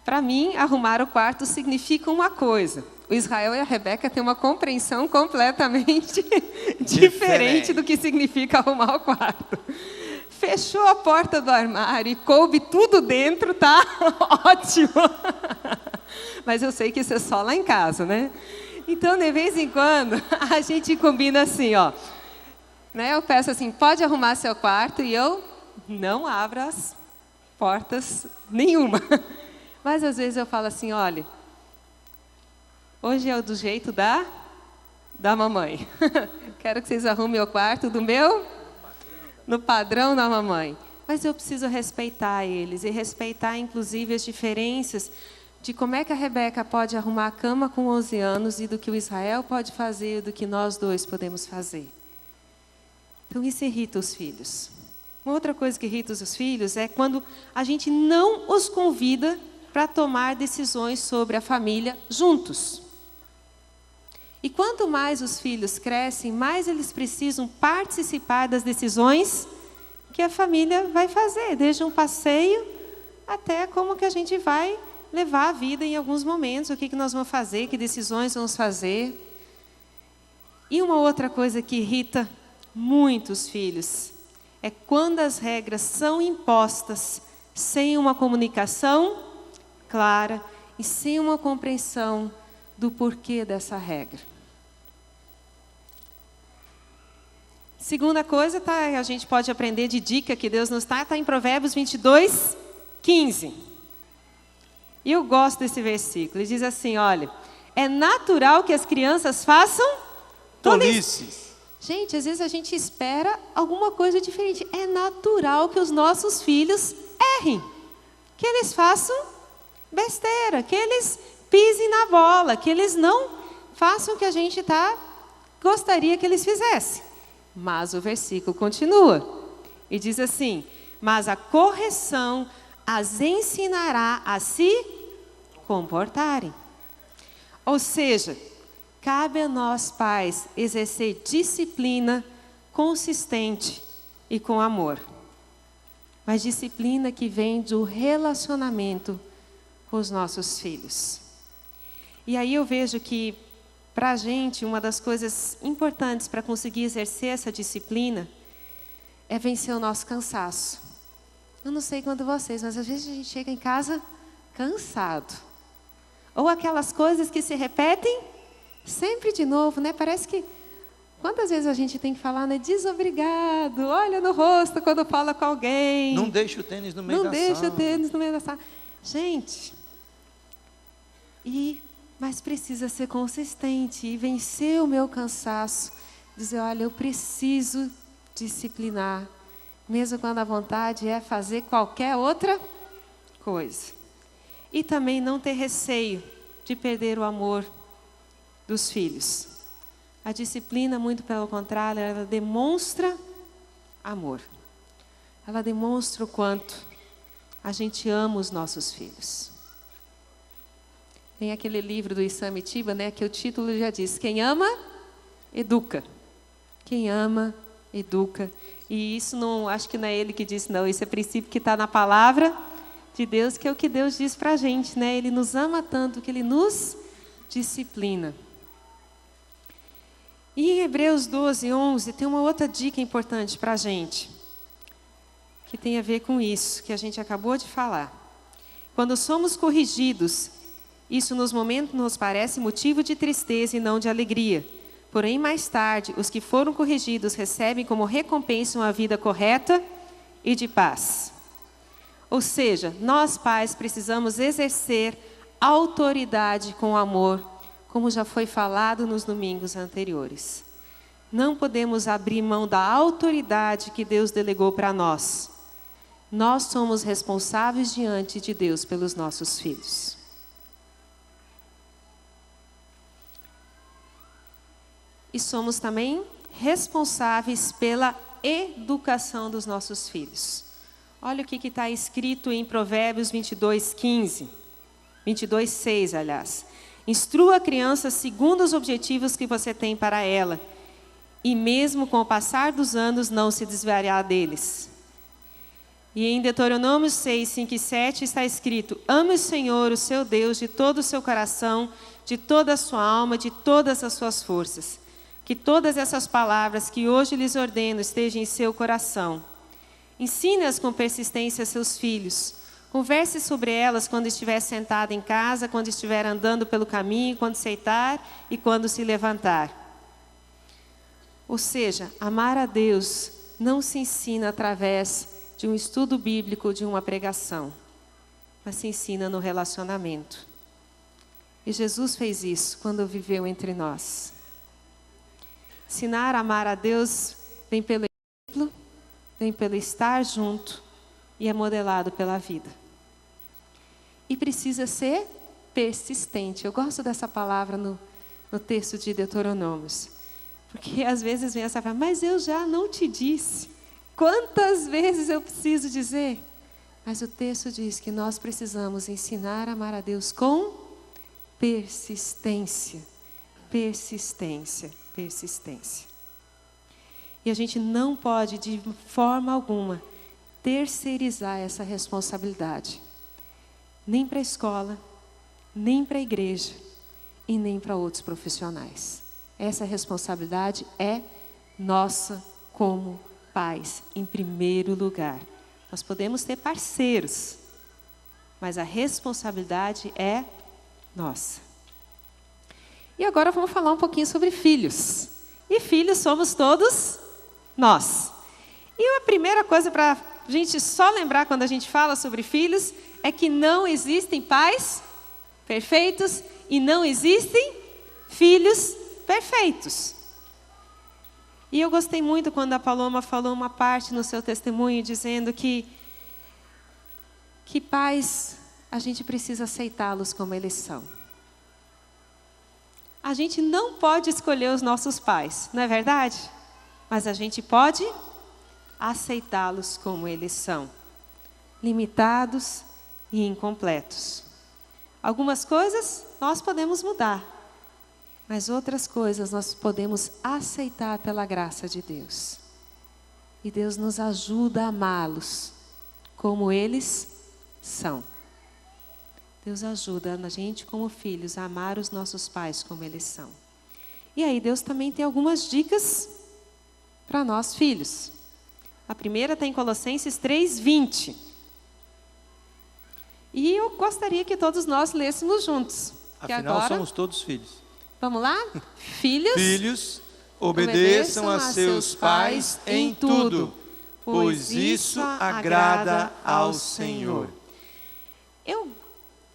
Para mim, arrumar o quarto significa uma coisa. O Israel e a Rebeca têm uma compreensão completamente diferente do que significa arrumar o quarto. Fechou a porta do armário e coube tudo dentro, tá ótimo. Mas eu sei que isso é só lá em casa, né? Então, de vez em quando, a gente combina assim, ó. Né? Eu peço assim, pode arrumar seu quarto, e eu não abro as portas nenhuma. Mas às vezes eu falo assim, olha, hoje é do jeito da mamãe. Quero que vocês arrumem o quarto no padrão da mamãe. Mas eu preciso respeitar eles, e respeitar inclusive as diferenças de como é que a Rebeca pode arrumar a cama com 11 anos e do que o Israel pode fazer e do que nós dois podemos fazer. Então isso irrita os filhos. Uma outra coisa que irrita os filhos é quando a gente não os convida para tomar decisões sobre a família juntos. E quanto mais os filhos crescem, mais eles precisam participar das decisões que a família vai fazer, desde um passeio até como que a gente vai levar a vida em alguns momentos, o que nós vamos fazer, que decisões vamos fazer. E uma outra coisa que irrita muitos filhos é quando as regras são impostas sem uma comunicação clara e sem uma compreensão do porquê dessa regra. Segunda coisa, a gente pode aprender de dica que Deus nos dá, está em Provérbios 22, 15. E eu gosto desse versículo. Ele diz assim, olha, é natural que as crianças façam tolices. Gente, às vezes a gente espera alguma coisa diferente. É natural que os nossos filhos errem, que eles façam besteira, que eles pisem na bola, que eles não façam o que a gente gostaria que eles fizessem. Mas o versículo continua e diz assim, mas a correção as ensinará a se comportarem. Ou seja, cabe a nós pais exercer disciplina consistente e com amor. Mas disciplina que vem do relacionamento com os nossos filhos. E aí eu vejo que, para a gente, uma das coisas importantes para conseguir exercer essa disciplina é vencer o nosso cansaço. Eu não sei quanto vocês, mas às vezes a gente chega em casa cansado. Ou aquelas coisas que se repetem sempre de novo, né? Parece que, quantas vezes a gente tem que falar, né? Desobrigado, olha no rosto quando fala com alguém. Não deixa o tênis no meio da sala. Não deixa o tênis no meio da sala. Gente, mas precisa ser consistente e vencer o meu cansaço. Dizer, olha, eu preciso disciplinar, mesmo quando a vontade é fazer qualquer outra coisa. E também não ter receio de perder o amor dos filhos. A disciplina, muito pelo contrário, ela demonstra amor. Ela demonstra o quanto a gente ama os nossos filhos. Tem aquele livro do Issam Itiba, né, que o título já diz, quem ama, educa. Quem ama, educa. E isso não, acho que não é ele que disse, não. Isso é princípio que está na palavra de Deus, que é o que Deus diz para a gente, né? Ele nos ama tanto que Ele nos disciplina. E em Hebreus 12, 11, tem uma outra dica importante para a gente, que tem a ver com isso, que a gente acabou de falar. Quando somos corrigidos, isso nos momentos nos parece motivo de tristeza e não de alegria. Porém, mais tarde, os que foram corrigidos recebem como recompensa uma vida correta e de paz. Ou seja, nós pais precisamos exercer autoridade com amor, como já foi falado nos domingos anteriores. Não podemos abrir mão da autoridade que Deus delegou para nós. Nós somos responsáveis diante de Deus pelos nossos filhos. E somos também responsáveis pela educação dos nossos filhos. Olha o que está escrito em Provérbios 22, 15. 22, 6, aliás. Instrua a criança segundo os objetivos que você tem para ela. E mesmo com o passar dos anos, não se desviará deles. E em Deuteronômio 6, 5 e 7 está escrito: ame o Senhor, o seu Deus, de todo o seu coração, de toda a sua alma, de todas as suas forças. Que todas essas palavras que hoje lhes ordeno estejam em seu coração. Ensine-as com persistência a seus filhos. Converse sobre elas quando estiver sentado em casa, quando estiver andando pelo caminho, quando se deitar e quando se levantar. Ou seja, amar a Deus não se ensina através de um estudo bíblico ou de uma pregação, mas se ensina no relacionamento. E Jesus fez isso quando viveu entre nós. Ensinar a amar a Deus vem pelo exemplo, vem pelo estar junto e é modelado pela vida. E precisa ser persistente. Eu gosto dessa palavra no texto de Deuteronômios. Porque às vezes vem essa frase: mas eu já não te disse. Quantas vezes eu preciso dizer? Mas o texto diz que nós precisamos ensinar a amar a Deus com persistência. Persistência, persistência. E a gente não pode, de forma alguma, terceirizar essa responsabilidade. Nem para a escola, nem para a igreja e nem para outros profissionais. Essa responsabilidade é nossa como pais, em primeiro lugar. Nós podemos ter parceiros, mas a responsabilidade é nossa. E agora vamos falar um pouquinho sobre filhos. E filhos somos todos nós. E a primeira coisa para a gente só lembrar quando a gente fala sobre filhos é que não existem pais perfeitos e não existem filhos perfeitos. E eu gostei muito quando a Paloma falou uma parte no seu testemunho dizendo que pais, a gente precisa aceitá-los como eles são. A gente não pode escolher os nossos pais, não é verdade? Mas a gente pode aceitá-los como eles são, limitados e incompletos. Algumas coisas nós podemos mudar, mas outras coisas nós podemos aceitar pela graça de Deus. E Deus nos ajuda a amá-los como eles são. Deus ajuda a gente como filhos a amar os nossos pais como eles são. E aí Deus também tem algumas dicas para nós filhos. A primeira está em Colossenses 3:20. E eu gostaria que todos nós lêssemos juntos. Afinal, agora, somos todos filhos. Vamos lá? Filhos, Filhos, obedeçam a seus pais em tudo, pois isso agrada ao Senhor. Eu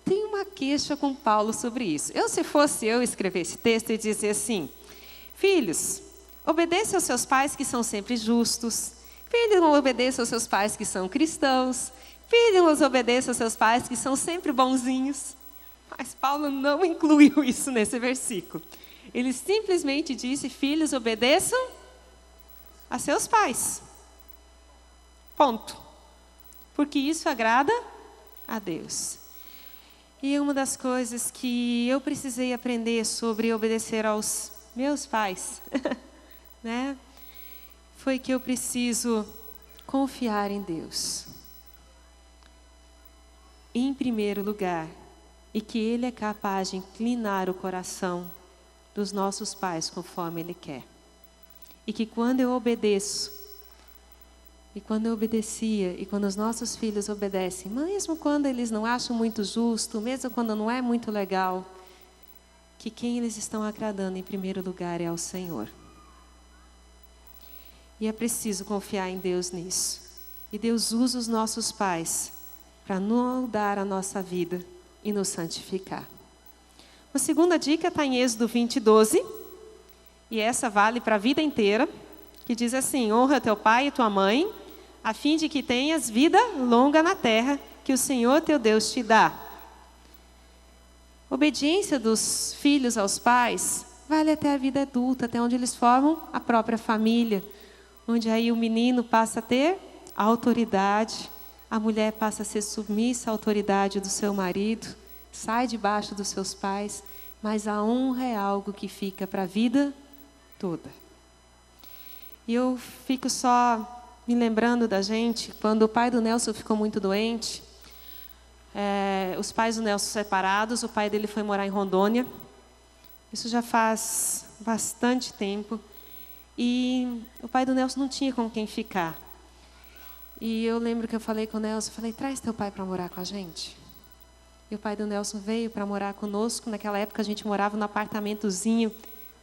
tenho uma queixa com Paulo sobre isso. Se fosse eu escrever esse texto e dizer assim: filhos, obedeçam aos seus pais que são sempre justos. Filhos, obedeçam aos seus pais que são cristãos. Filhos, obedeçam aos seus pais que são sempre bonzinhos. Mas Paulo não incluiu isso nesse versículo. Ele simplesmente disse: filhos, obedeçam a seus pais. Ponto. Porque isso agrada a Deus. E uma das coisas que eu precisei aprender sobre obedecer aos meus pais, né, foi que eu preciso confiar em Deus, em primeiro lugar, e que Ele é capaz de inclinar o coração dos nossos pais conforme Ele quer. E que quando eu obedeço, e quando eu obedecia, e quando os nossos filhos obedecem, mesmo quando eles não acham muito justo, mesmo quando não é muito legal, que quem eles estão agradando em primeiro lugar é ao Senhor. E é preciso confiar em Deus nisso. E Deus usa os nossos pais para moldar a nossa vida e nos santificar. A segunda dica está em Êxodo 20:12, e essa vale para a vida inteira, que diz assim: honra teu pai e tua mãe, a fim de que tenhas vida longa na terra, que o Senhor teu Deus te dá. Obediência dos filhos aos pais vale até a vida adulta, até onde eles formam a própria família, onde aí o menino passa a ter a autoridade, a mulher passa a ser submissa à autoridade do seu marido, sai debaixo dos seus pais, mas a honra é algo que fica para a vida toda. E eu fico só me lembrando da gente, quando o pai do Nelson ficou muito doente, os pais do Nelson separados, o pai dele foi morar em Rondônia. Isso já faz bastante tempo. E o pai do Nelson não tinha com quem ficar. E eu lembro que eu falei com o Nelson, falei, traz teu pai para morar com a gente. E o pai do Nelson veio para morar conosco. Naquela época a gente morava num apartamentozinho,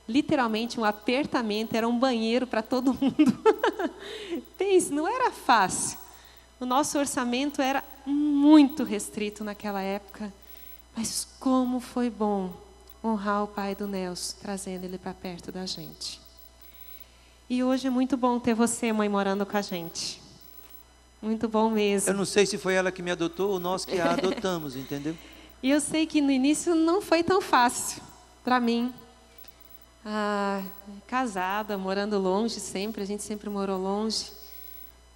literalmente um apertamento, era um banheiro para todo mundo. Pense, não era fácil. O nosso orçamento era muito restrito naquela época. Mas como foi bom honrar o pai do Nelson, trazendo ele para perto da gente. E hoje é muito bom ter você, mãe, morando com a gente. Muito bom mesmo. Eu não sei se foi ela que me adotou ou nós que a adotamos, entendeu? E eu sei que no início não foi tão fácil para mim. Casada, morando longe sempre, a gente sempre morou longe.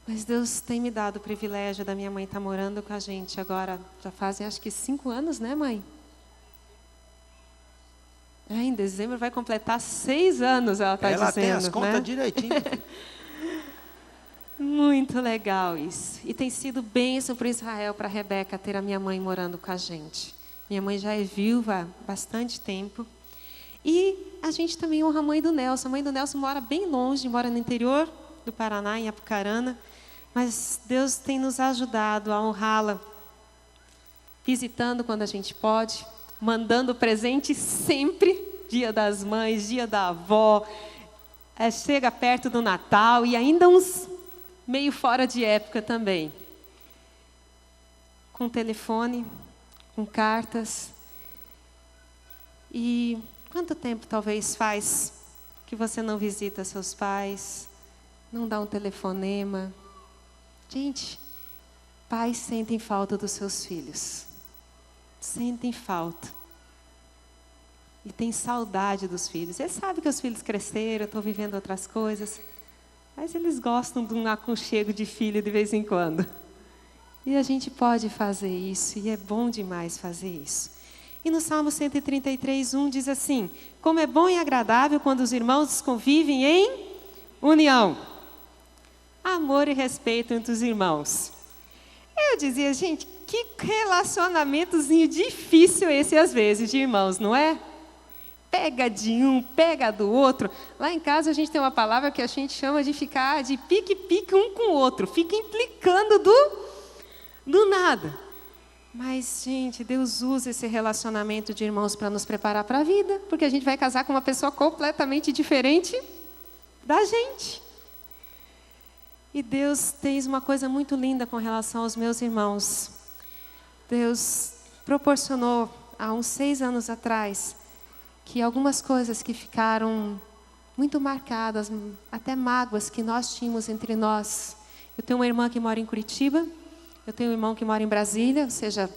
Mas Deus tem me dado o privilégio da minha mãe estar morando com a gente agora. Já fazem acho que 5 anos, né, mãe? Em dezembro vai completar 6 anos, ela está dizendo. Ela tem as contas, né? direitinho. Muito legal isso. E tem sido bênção para Israel, para a Rebeca, ter a minha mãe morando com a gente. Minha mãe já é viúva há bastante tempo. E a gente também honra a mãe do Nelson. A mãe do Nelson mora bem longe, mora no interior do Paraná, em Apucarana. Mas Deus tem nos ajudado a honrá-la, visitando quando a gente pode, mandando presente sempre, Dia das Mães, Dia da Avó, chega perto do Natal e ainda uns meio fora de época também. Com telefone, com cartas. E quanto tempo talvez faz que você não visita seus pais, não dá um telefonema? Gente, pais sentem falta dos seus filhos. Sentem falta. E tem saudade dos filhos. Eles sabem que os filhos cresceram, estão vivendo outras coisas. Mas eles gostam de um aconchego de filho de vez em quando. E a gente pode fazer isso. E é bom demais fazer isso. E no Salmo 133:1 diz assim: como é bom e agradável quando os irmãos convivem em união. Amor e respeito entre os irmãos. Eu dizia, gente, que relacionamentozinho difícil esse às vezes de irmãos, não é? Pega de um, pega do outro. Lá em casa a gente tem uma palavra que a gente chama de ficar de pique-pique um com o outro. Fica implicando do nada. Mas, gente, Deus usa esse relacionamento de irmãos para nos preparar para a vida. Porque a gente vai casar com uma pessoa completamente diferente da gente. E Deus tem uma coisa muito linda com relação aos meus irmãos. Deus proporcionou, há uns 6 anos atrás, que algumas coisas que ficaram muito marcadas, até mágoas que nós tínhamos entre nós. Eu tenho uma irmã que mora em Curitiba, eu tenho um irmão que mora em Brasília, ou seja,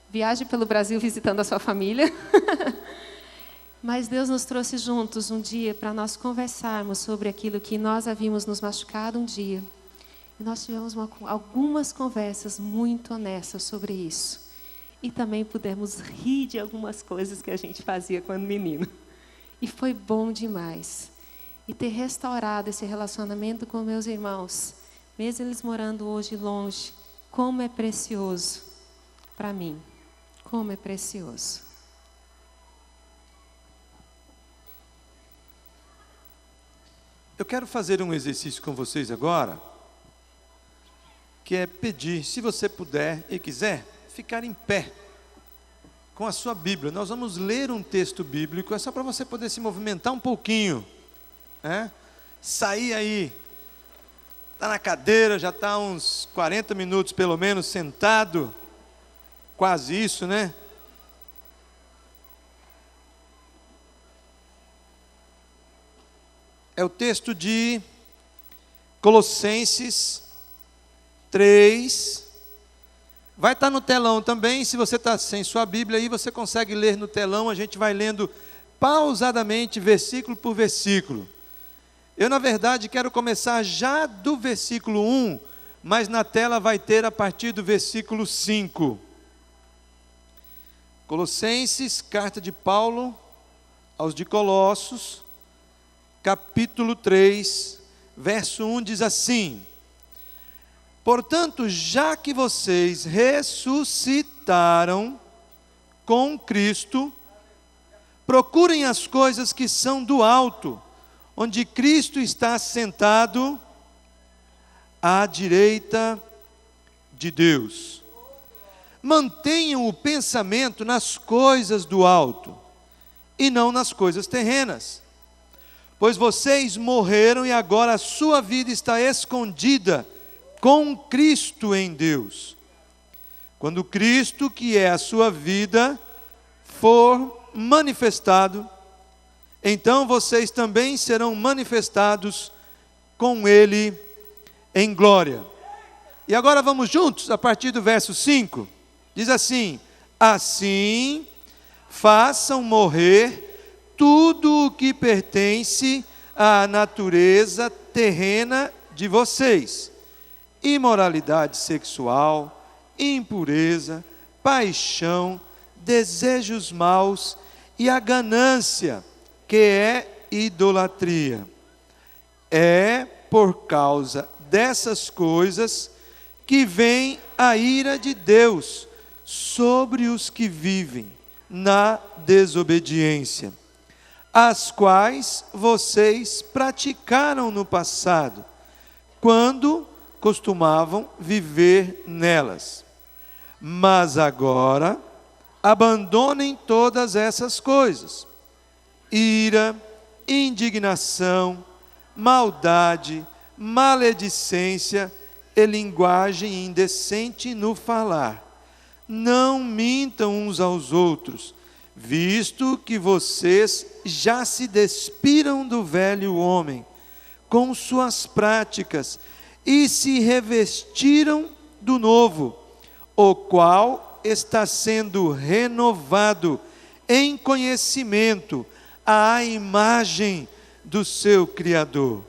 viaje pelo Brasil visitando a sua família. Mas Deus nos trouxe juntos um dia para nós conversarmos sobre aquilo que nós havíamos nos machucado um dia. E nós tivemos algumas conversas muito honestas sobre isso. E também pudemos rir de algumas coisas que a gente fazia quando menino. E foi bom demais. E ter restaurado esse relacionamento com meus irmãos, mesmo eles morando hoje longe, como é precioso para mim. Como é precioso. Eu quero fazer um exercício com vocês agora, que é pedir, se você puder e quiser, ficar em pé, com a sua Bíblia. Nós vamos ler um texto bíblico, é só para você poder se movimentar um pouquinho, né? Sair aí, está na cadeira, já está uns 40 minutos pelo menos sentado, quase isso, né? É o texto de Colossenses 3. Vai estar no telão também. Se você está sem sua Bíblia aí, você consegue ler no telão. A gente vai lendo pausadamente, versículo por versículo. Eu, na verdade, quero começar já do versículo 1, mas na tela vai ter a partir do versículo 5. Colossenses, carta de Paulo aos de Colossos, capítulo 3, verso 1 diz assim: portanto, já que vocês ressuscitaram com Cristo, procurem as coisas que são do alto, onde Cristo está sentado à direita de Deus. Mantenham o pensamento nas coisas do alto e não nas coisas terrenas, pois vocês morreram e agora a sua vida está escondida com Cristo em Deus. Quando Cristo, que é a sua vida, for manifestado, então vocês também serão manifestados com Ele em glória. E agora vamos juntos, a partir do verso 5, diz assim: assim, façam morrer tudo o que pertence à natureza terrena de vocês: imoralidade sexual, impureza, paixão, desejos maus e a ganância, que é idolatria. É por causa dessas coisas que vem a ira de Deus sobre os que vivem na desobediência, as quais vocês praticaram no passado, quando costumavam viver nelas. Mas agora, abandonem todas essas coisas: ira, indignação, maldade, maledicência e linguagem indecente no falar. Não mintam uns aos outros, visto que vocês já se despiram do velho homem com suas práticas e se revestiram do novo, o qual está sendo renovado em conhecimento à imagem do seu Criador.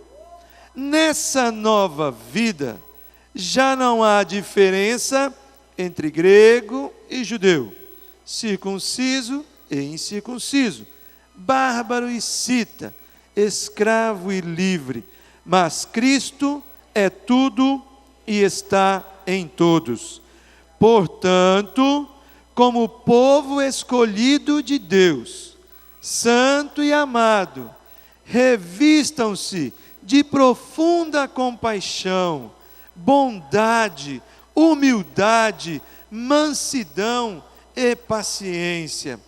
Nessa nova vida, já não há diferença entre grego e judeu, circunciso e incircunciso, bárbaro e cita, escravo e livre, mas Cristo é tudo e está em todos. Portanto, como povo escolhido de Deus, santo e amado, revistam-se de profunda compaixão, bondade, humildade, mansidão e paciência.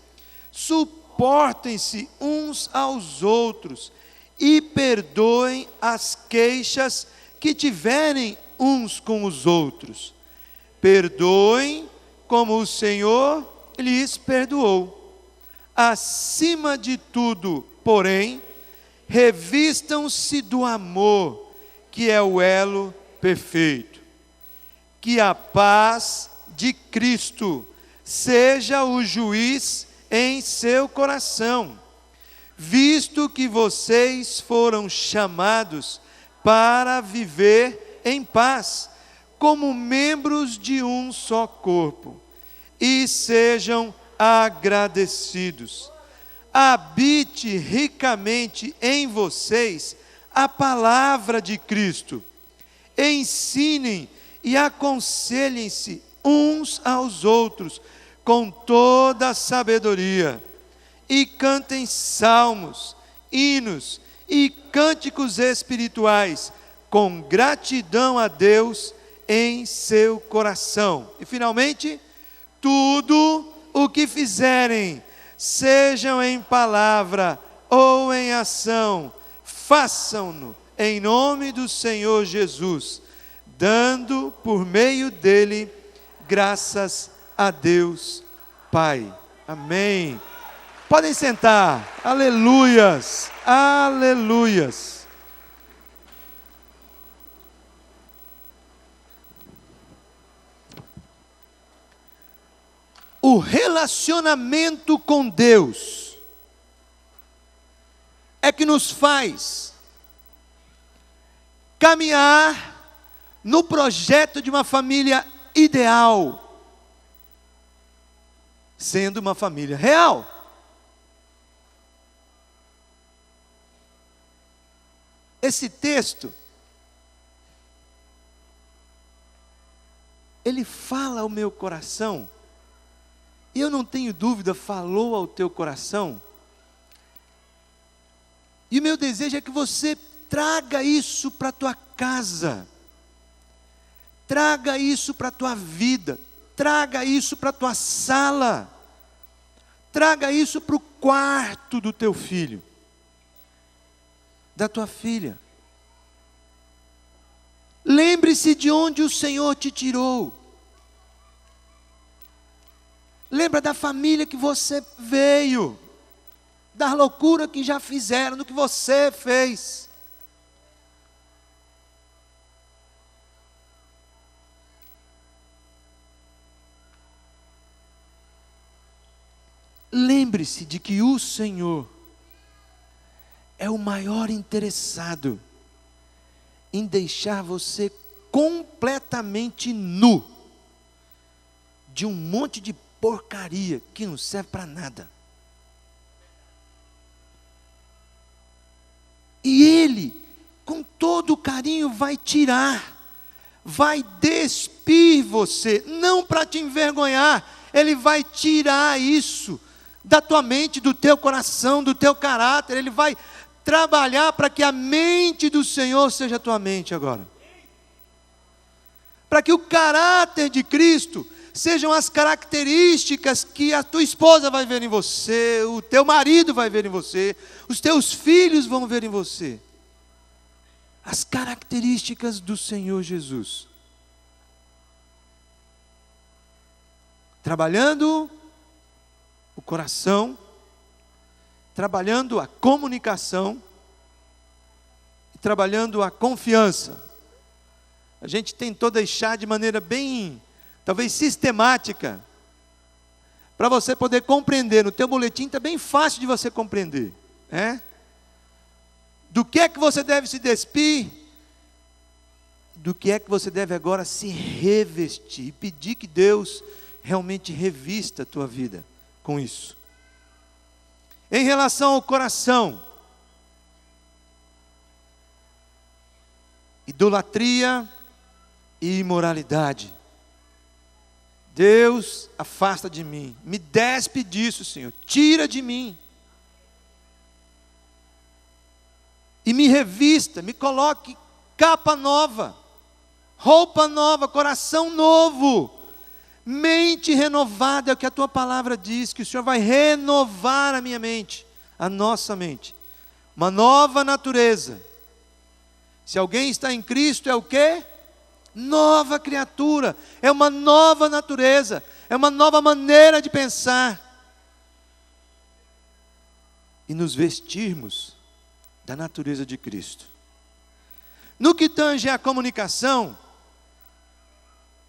Suportem-se uns aos outros e perdoem as queixas que tiverem uns com os outros. Perdoem como o Senhor lhes perdoou. Acima de tudo, porém, revistam-se do amor, que é o elo perfeito. Que a paz de Cristo seja o juiz em seu coração, visto que vocês foram chamados para viver em paz, como membros de um só corpo, e sejam agradecidos. Habite ricamente em vocês a palavra de Cristo. Ensinem e aconselhem-se uns aos outros com toda a sabedoria, e cantem salmos, hinos e cânticos espirituais com gratidão a Deus em seu coração. E finalmente, tudo o que fizerem, sejam em palavra ou em ação, façam-no em nome do Senhor Jesus, dando por meio dele graças a Deus Pai. Amém. Podem sentar. Aleluias. Aleluias. O relacionamento com Deus é que nos faz caminhar no projeto de uma família ideal, sendo uma família real. Esse texto, ele fala ao meu coração, e eu não tenho dúvida, falou ao teu coração, e o meu desejo é que você traga isso para a tua casa, traga isso para a tua vida, traga isso para a tua sala, traga isso para o quarto do teu filho, da tua filha. Lembre-se de onde o Senhor te tirou. Lembra da família que você veio, da loucura que já fizeram, do que você fez. Lembre-se de que o Senhor é o maior interessado em deixar você completamente nu de um monte de porcaria que não serve para nada. E Ele, com todo carinho, vai tirar, vai despir você, não para te envergonhar, Ele vai tirar isso da tua mente, do teu coração, do teu caráter. Ele vai trabalhar para que a mente do Senhor seja a tua mente agora. Para que o caráter de Cristo sejam as características que a tua esposa vai ver em você, o teu marido vai ver em você, os teus filhos vão ver em você. As características do Senhor Jesus. Trabalhando o coração, trabalhando a comunicação, e trabalhando a confiança. A gente tentou deixar de maneira bem, talvez sistemática, para você poder compreender. No teu boletim está bem fácil de você compreender, do que é que você deve se despir, do que é que você deve agora se revestir, e pedir que Deus realmente revista a tua vida com isso. Em relação ao coração, idolatria e imoralidade. Deus, afasta de mim, me despe disso, Senhor, tira de mim. E me revista, me coloque capa nova, roupa nova, coração novo, mente renovada, é o que a tua palavra diz, que o Senhor vai renovar a minha mente, a nossa mente, uma nova natureza. Se alguém está em Cristo, é o quê? Nova criatura, é uma nova natureza, é uma nova maneira de pensar. E nos vestirmos da natureza de Cristo. No que tange à comunicação,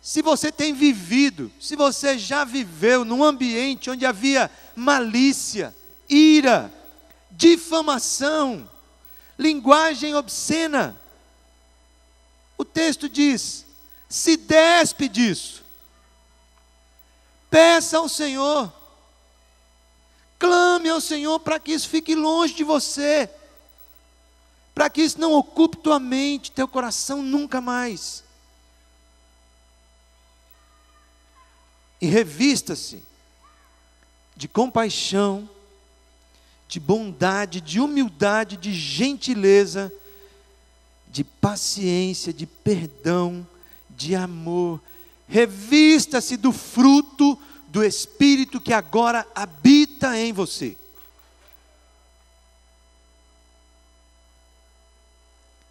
se você tem vivido, se você já viveu num ambiente onde havia malícia, ira, difamação, linguagem obscena, o texto diz: se despe disso, peça ao Senhor, clame ao Senhor para que isso fique longe de você, para que isso não ocupe tua mente, teu coração nunca mais. E revista-se de compaixão, de bondade, de humildade, de gentileza, de paciência, de perdão, de amor. Revista-se do fruto do Espírito que agora habita em você.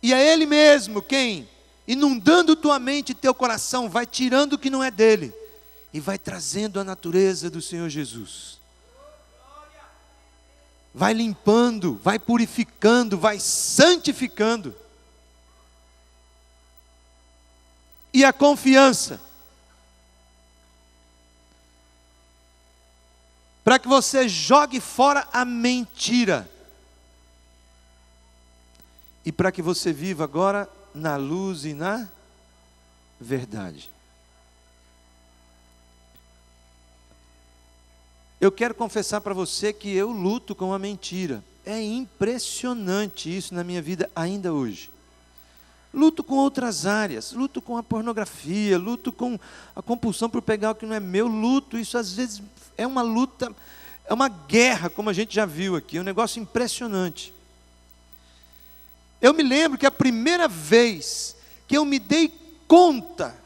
E é Ele mesmo quem, inundando tua mente e teu coração, vai tirando o que não é dele e vai trazendo a natureza do Senhor Jesus. Vai limpando, vai purificando, vai santificando. E a confiança, para que você jogue fora a mentira, e para que você viva agora na luz e na verdade. Eu quero confessar para você que eu luto com a mentira. É impressionante isso na minha vida ainda hoje. Luto com outras áreas, luto com a pornografia, luto com a compulsão por pegar o que não é meu, luto, isso às vezes é uma luta, é uma guerra, como a gente já viu aqui, é um negócio impressionante. Eu me lembro que a primeira vez que eu me dei conta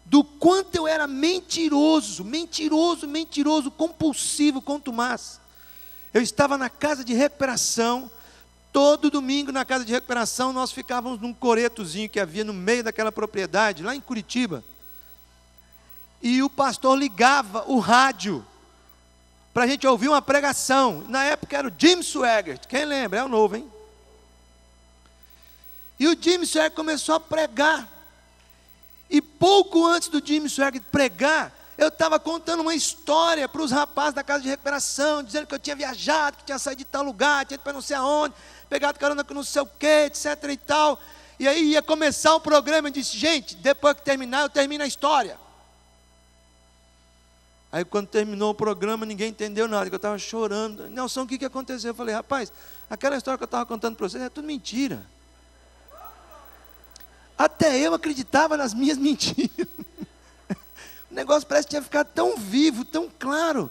do quanto eu era mentiroso, compulsivo, contumaz. Eu estava na casa de recuperação, todo domingo na casa de recuperação nós ficávamos num coretozinho que havia no meio daquela propriedade, lá em Curitiba. E o pastor ligava o rádio para a gente ouvir uma pregação. Na época era o Jim Swaggart, quem lembra? É o novo, hein? E o Jim Swaggart começou a pregar. E pouco antes do Jim Swaggart pregar, eu estava contando uma história para os rapazes da casa de recuperação, dizendo que eu tinha viajado, que tinha saído de tal lugar, tinha ido para não sei aonde, pegado carona com não sei o quê, etc e tal. E aí ia começar o programa, eu disse, gente, depois que terminar, eu termino a história. Aí quando terminou o programa, ninguém entendeu nada, que eu estava chorando. Nelson, o que aconteceu? Eu falei, rapaz, aquela história que eu estava contando para vocês é tudo mentira. Até eu acreditava nas minhas mentiras. O negócio parece que tinha ficado tão vivo, tão claro.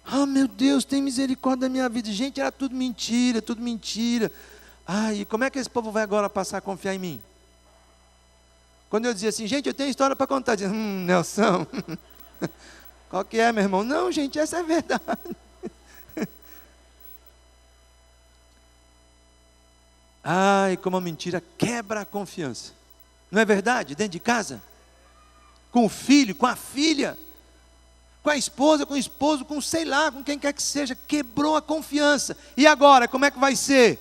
Ah, meu Deus, tem misericórdia da minha vida. Gente, era tudo mentira, tudo mentira. Ai, e como é que esse povo vai agora passar a confiar em mim? Quando eu dizia assim, gente, eu tenho história para contar. Dizia, Nelson, qual que é, meu irmão? Não, gente, essa é a verdade. Ai, como a mentira quebra a confiança. Não é verdade? Dentro de casa? Com o filho, com a filha, com a esposa, com o esposo, com sei lá, com quem quer que seja, quebrou a confiança. E agora, como é que vai ser?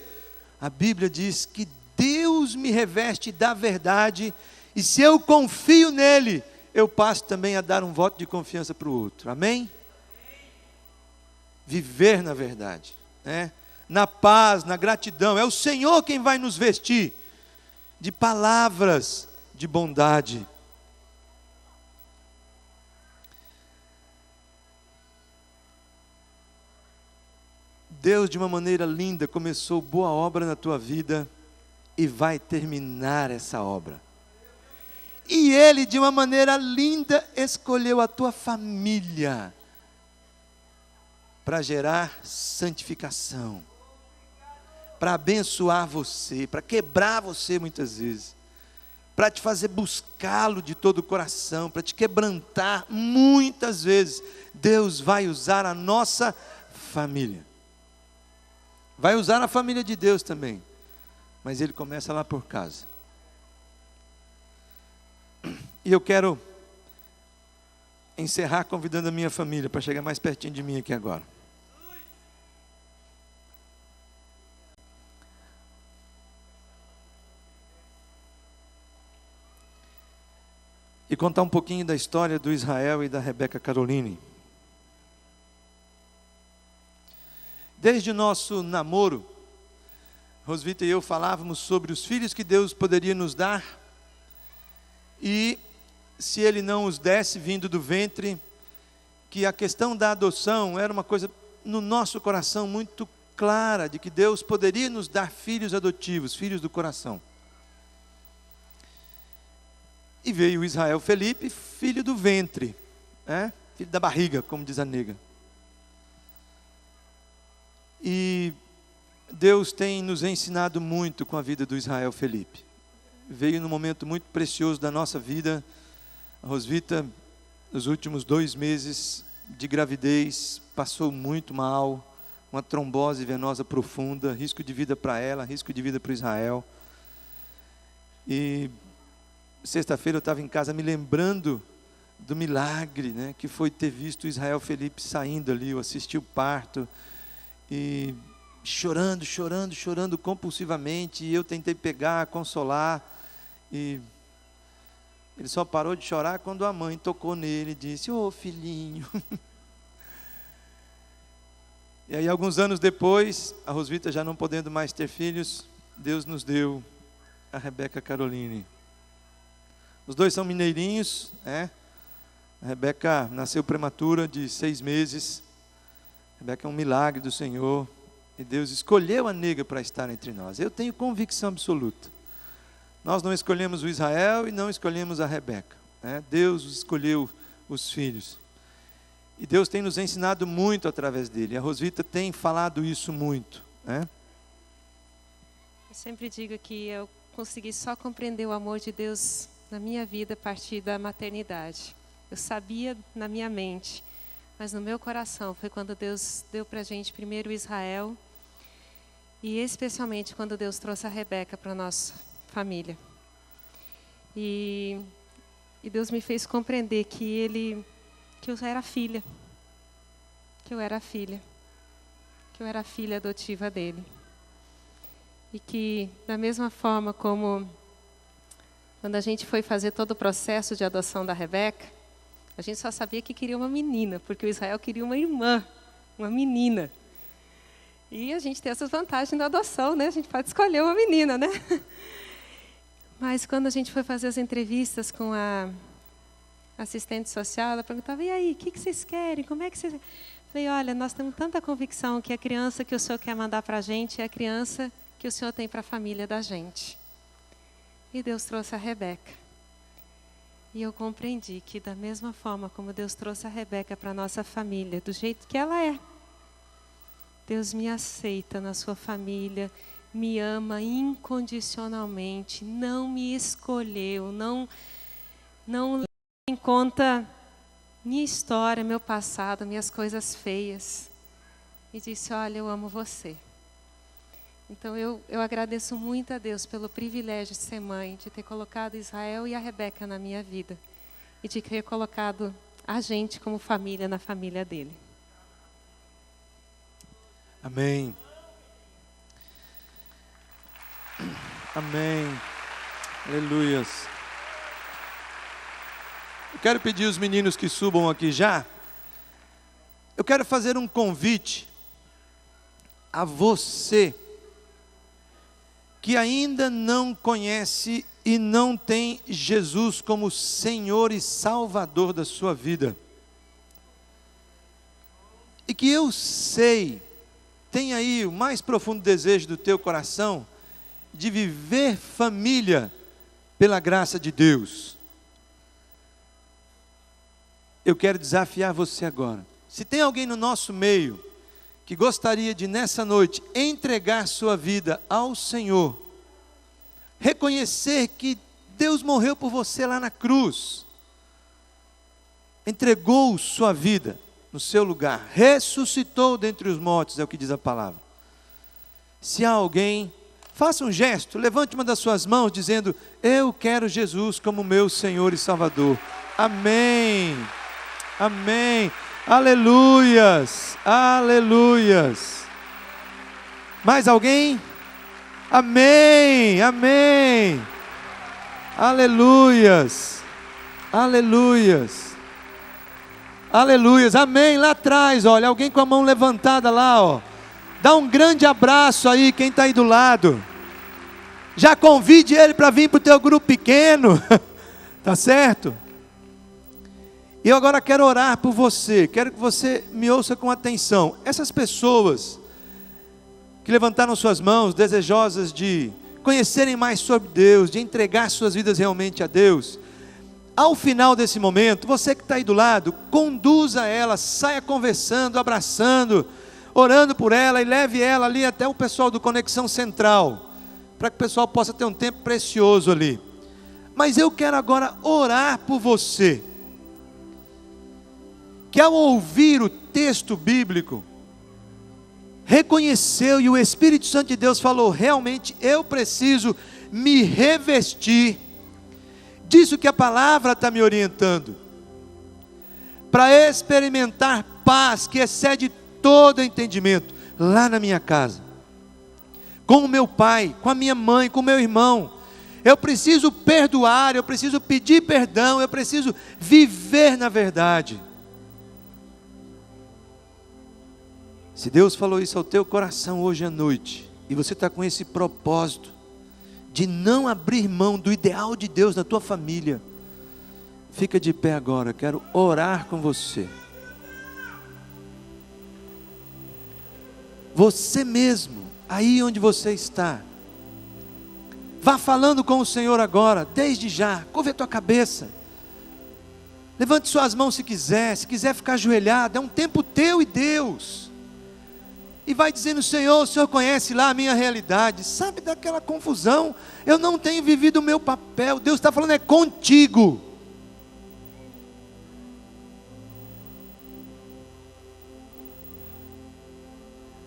A Bíblia diz que Deus me reveste da verdade, e se eu confio nele, eu passo também a dar um voto de confiança para o outro. Amém? Viver na verdade, né? Na paz, na gratidão. É o Senhor quem vai nos vestir de palavras de bondade. Deus, de uma maneira linda, começou boa obra na tua vida e vai terminar essa obra. E Ele, de uma maneira linda, escolheu a tua família para gerar santificação, para abençoar você, para quebrar você muitas vezes, para te fazer buscá-lo de todo o coração, para te quebrantar muitas vezes. Deus vai usar a nossa família. Vai usar a família de Deus também. Mas Ele começa lá por casa. E eu quero encerrar convidando a minha família para chegar mais pertinho de mim aqui agora. E contar um pouquinho da história do Israel e da Rebeca Caroline. Desde o nosso namoro, Rosvita e eu falávamos sobre os filhos que Deus poderia nos dar, e se Ele não os desse vindo do ventre, que a questão da adoção era uma coisa no nosso coração muito clara, de que Deus poderia nos dar filhos adotivos, filhos do coração. E veio o Israel Felipe, filho do ventre, filho da barriga, como diz a nega. E Deus tem nos ensinado muito com a vida do Israel Felipe. Veio num momento muito precioso da nossa vida. A Rosvita, nos últimos 2 meses de gravidez, passou muito mal, uma trombose venosa profunda, risco de vida para ela, risco de vida para o Israel. E sexta-feira eu estava em casa me lembrando do milagre, que foi ter visto o Israel Felipe saindo ali. Eu assisti o parto e chorando compulsivamente, e eu tentei pegar, consolar, e ele só parou de chorar quando a mãe tocou nele e disse, ô filhinho. E aí alguns anos depois, a Rosvita já não podendo mais ter filhos, Deus nos deu a Rebeca Caroline. Os dois são mineirinhos, A Rebeca nasceu prematura de 6 meses, Rebeca é um milagre do Senhor. E Deus escolheu a nega para estar entre nós. Eu tenho convicção absoluta. Nós não escolhemos o Israel e não escolhemos a Rebeca, né? Deus escolheu os filhos. E Deus tem nos ensinado muito através dele. A Rosvita tem falado isso muito, né? Eu sempre digo que eu consegui só compreender o amor de Deus na minha vida a partir da maternidade. Eu sabia na minha mente, mas no meu coração foi quando Deus deu para a gente primeiro Israel, e especialmente quando Deus trouxe a Rebeca para a nossa família. E Deus me fez compreender que eu era filha, que eu era filha adotiva dele. E que, da mesma forma como quando a gente foi fazer todo o processo de adoção da Rebeca, a gente só sabia que queria uma menina, porque o Israel queria uma irmã, uma menina. E a gente tem essas vantagens da adoção, né? A gente pode escolher uma menina, né? Mas quando a gente foi fazer as entrevistas com a assistente social, ela perguntava: e aí, o que vocês querem? Como é que vocês... Falei: olha, nós temos tanta convicção que a criança que o Senhor quer mandar para a gente é a criança que o Senhor tem para a família da gente. E Deus trouxe a Rebeca. E eu compreendi que da mesma forma como Deus trouxe a Rebeca para a nossa família, do jeito que ela é, Deus me aceita na sua família, me ama incondicionalmente, não me escolheu, não leva em conta minha história, meu passado, minhas coisas feias. E disse: olha, eu amo você. Então eu agradeço muito a Deus pelo privilégio de ser mãe, de ter colocado Israel e a Rebeca na minha vida. E de ter colocado a gente como família na família dele. Amém. Amém. Aleluias. Eu quero pedir os meninos que subam aqui já. Eu quero fazer um convite a você que ainda não conhece e não tem Jesus como Senhor e Salvador da sua vida. E que eu sei, tem aí o mais profundo desejo do teu coração de viver família pela graça de Deus. Eu quero desafiar você agora. Se tem alguém no nosso meio que gostaria de nessa noite entregar sua vida ao Senhor, reconhecer que Deus morreu por você lá na cruz, entregou sua vida no seu lugar, ressuscitou dentre os mortos, é o que diz a palavra. Se há alguém, faça um gesto, levante uma das suas mãos dizendo: eu quero Jesus como meu Senhor e Salvador. Amém, amém, aleluias, aleluias. Mais alguém? Amém, amém, aleluias, aleluias, aleluias, amém. Lá atrás, olha, alguém com a mão levantada lá, ó. Dá um grande abraço aí, quem está aí do lado. Já convide ele para vir para o teu grupo pequeno, tá certo? E eu agora quero orar por você, quero que você me ouça com atenção. Essas pessoas que levantaram suas mãos, desejosas de conhecerem mais sobre Deus, de entregar suas vidas realmente a Deus, ao final desse momento, você que está aí do lado, conduza ela, saia conversando, abraçando, orando por ela, e leve ela ali até o pessoal do Conexão Central, para que o pessoal possa ter um tempo precioso ali. Mas eu quero agora orar por você, que ao ouvir o texto bíblico, reconheceu, e o Espírito Santo de Deus falou: realmente eu preciso me revestir disso que a palavra está me orientando, para experimentar paz que excede todo entendimento, lá na minha casa, com o meu pai, com a minha mãe, com o meu irmão. Eu preciso perdoar, eu preciso pedir perdão, eu preciso viver na verdade. Se Deus falou isso ao teu coração hoje à noite, e você está com esse propósito de não abrir mão do ideal de Deus na tua família, fica de pé agora, eu quero orar com você. Você mesmo, aí onde você está, vá falando com o Senhor agora, desde já. Curva a tua cabeça, levante suas mãos se quiser ficar ajoelhado. É um tempo teu e Deus. E vai dizendo: Senhor, o Senhor conhece lá a minha realidade, sabe daquela confusão, eu não tenho vivido o meu papel. Deus está falando, é contigo.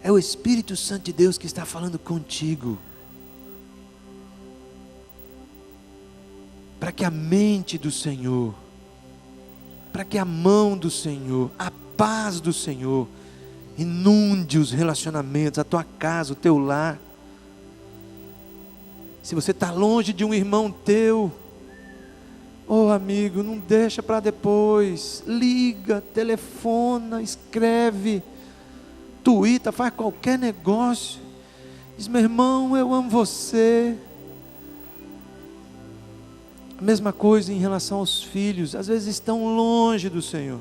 É o Espírito Santo de Deus que está falando contigo, para que a mente do Senhor, para que a mão do Senhor, a paz do Senhor inunde os relacionamentos, a tua casa, o teu lar. Se você está longe de um irmão teu, amigo, não deixa para depois. Liga, telefona, escreve, tuita, faz qualquer negócio. Diz: meu irmão, eu amo você. A mesma coisa em relação aos filhos, às vezes estão longe do Senhor.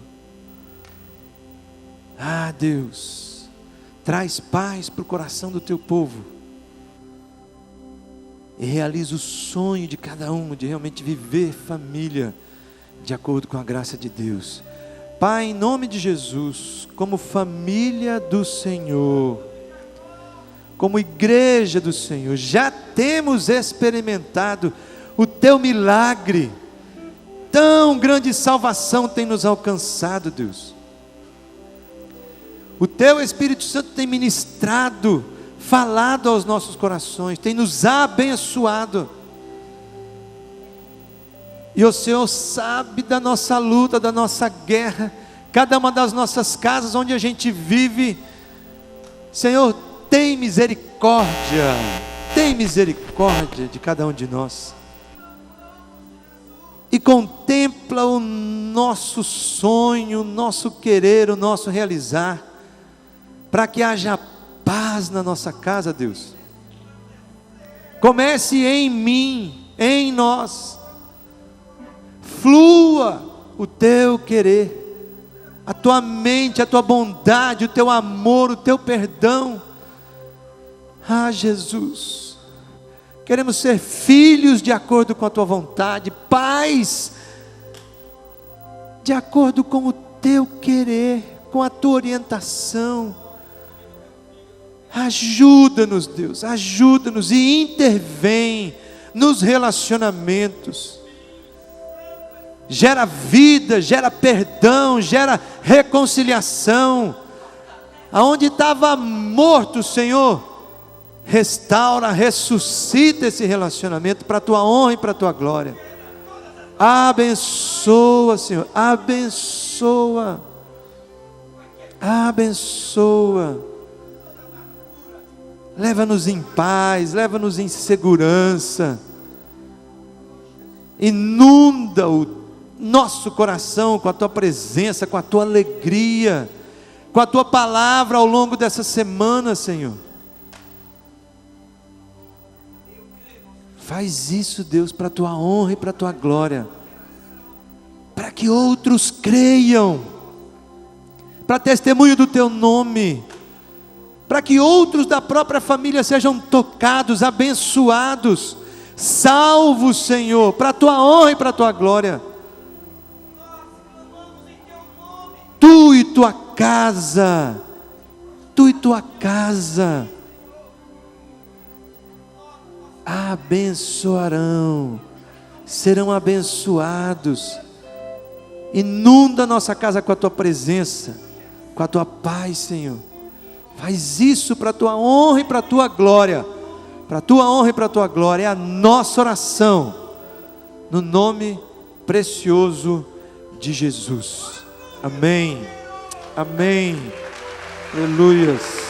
Deus, traz paz para o coração do teu povo e realiza o sonho de cada um de realmente viver família de acordo com a graça de Deus. Pai, em nome de Jesus, como família do Senhor, como igreja do Senhor, já temos experimentado o teu milagre. Tão grande salvação tem nos alcançado, Deus. O teu Espírito Santo tem ministrado, falado aos nossos corações, tem nos abençoado. E o Senhor sabe da nossa luta, da nossa guerra, cada uma das nossas casas onde a gente vive. Senhor, tem misericórdia de cada um de nós. E contempla o nosso sonho, o nosso querer, o nosso realizar, para que haja paz na nossa casa, Deus. Comece em mim, em nós, flua o teu querer, a tua mente, a tua bondade, o teu amor, o teu perdão. Jesus, queremos ser filhos de acordo com a tua vontade, pais de acordo com o teu querer, com a tua orientação. Ajuda-nos, Deus, ajuda-nos e intervém nos relacionamentos. Gera vida, gera perdão, gera reconciliação. Aonde estava morto, Senhor, restaura, ressuscita esse relacionamento para a tua honra e para a tua glória. Abençoa, Senhor, abençoa, abençoa. Leva-nos em paz, leva-nos em segurança. Inunda o nosso coração com a tua presença, com a tua alegria, com a tua palavra ao longo dessa semana, Senhor. Faz isso, Deus, para a tua honra e para a tua glória, para que outros creiam, para testemunho do teu nome, para que outros da própria família sejam tocados, abençoados, salvos, Senhor, para a tua honra e para a tua glória. Tu e tua casa abençoarão, serão abençoados. Inunda a nossa casa com a tua presença, com a tua paz, Senhor. Faz isso para a tua honra e para a tua glória, para a tua honra e para a tua glória. É a nossa oração, no nome precioso de Jesus. Amém, amém, aleluias.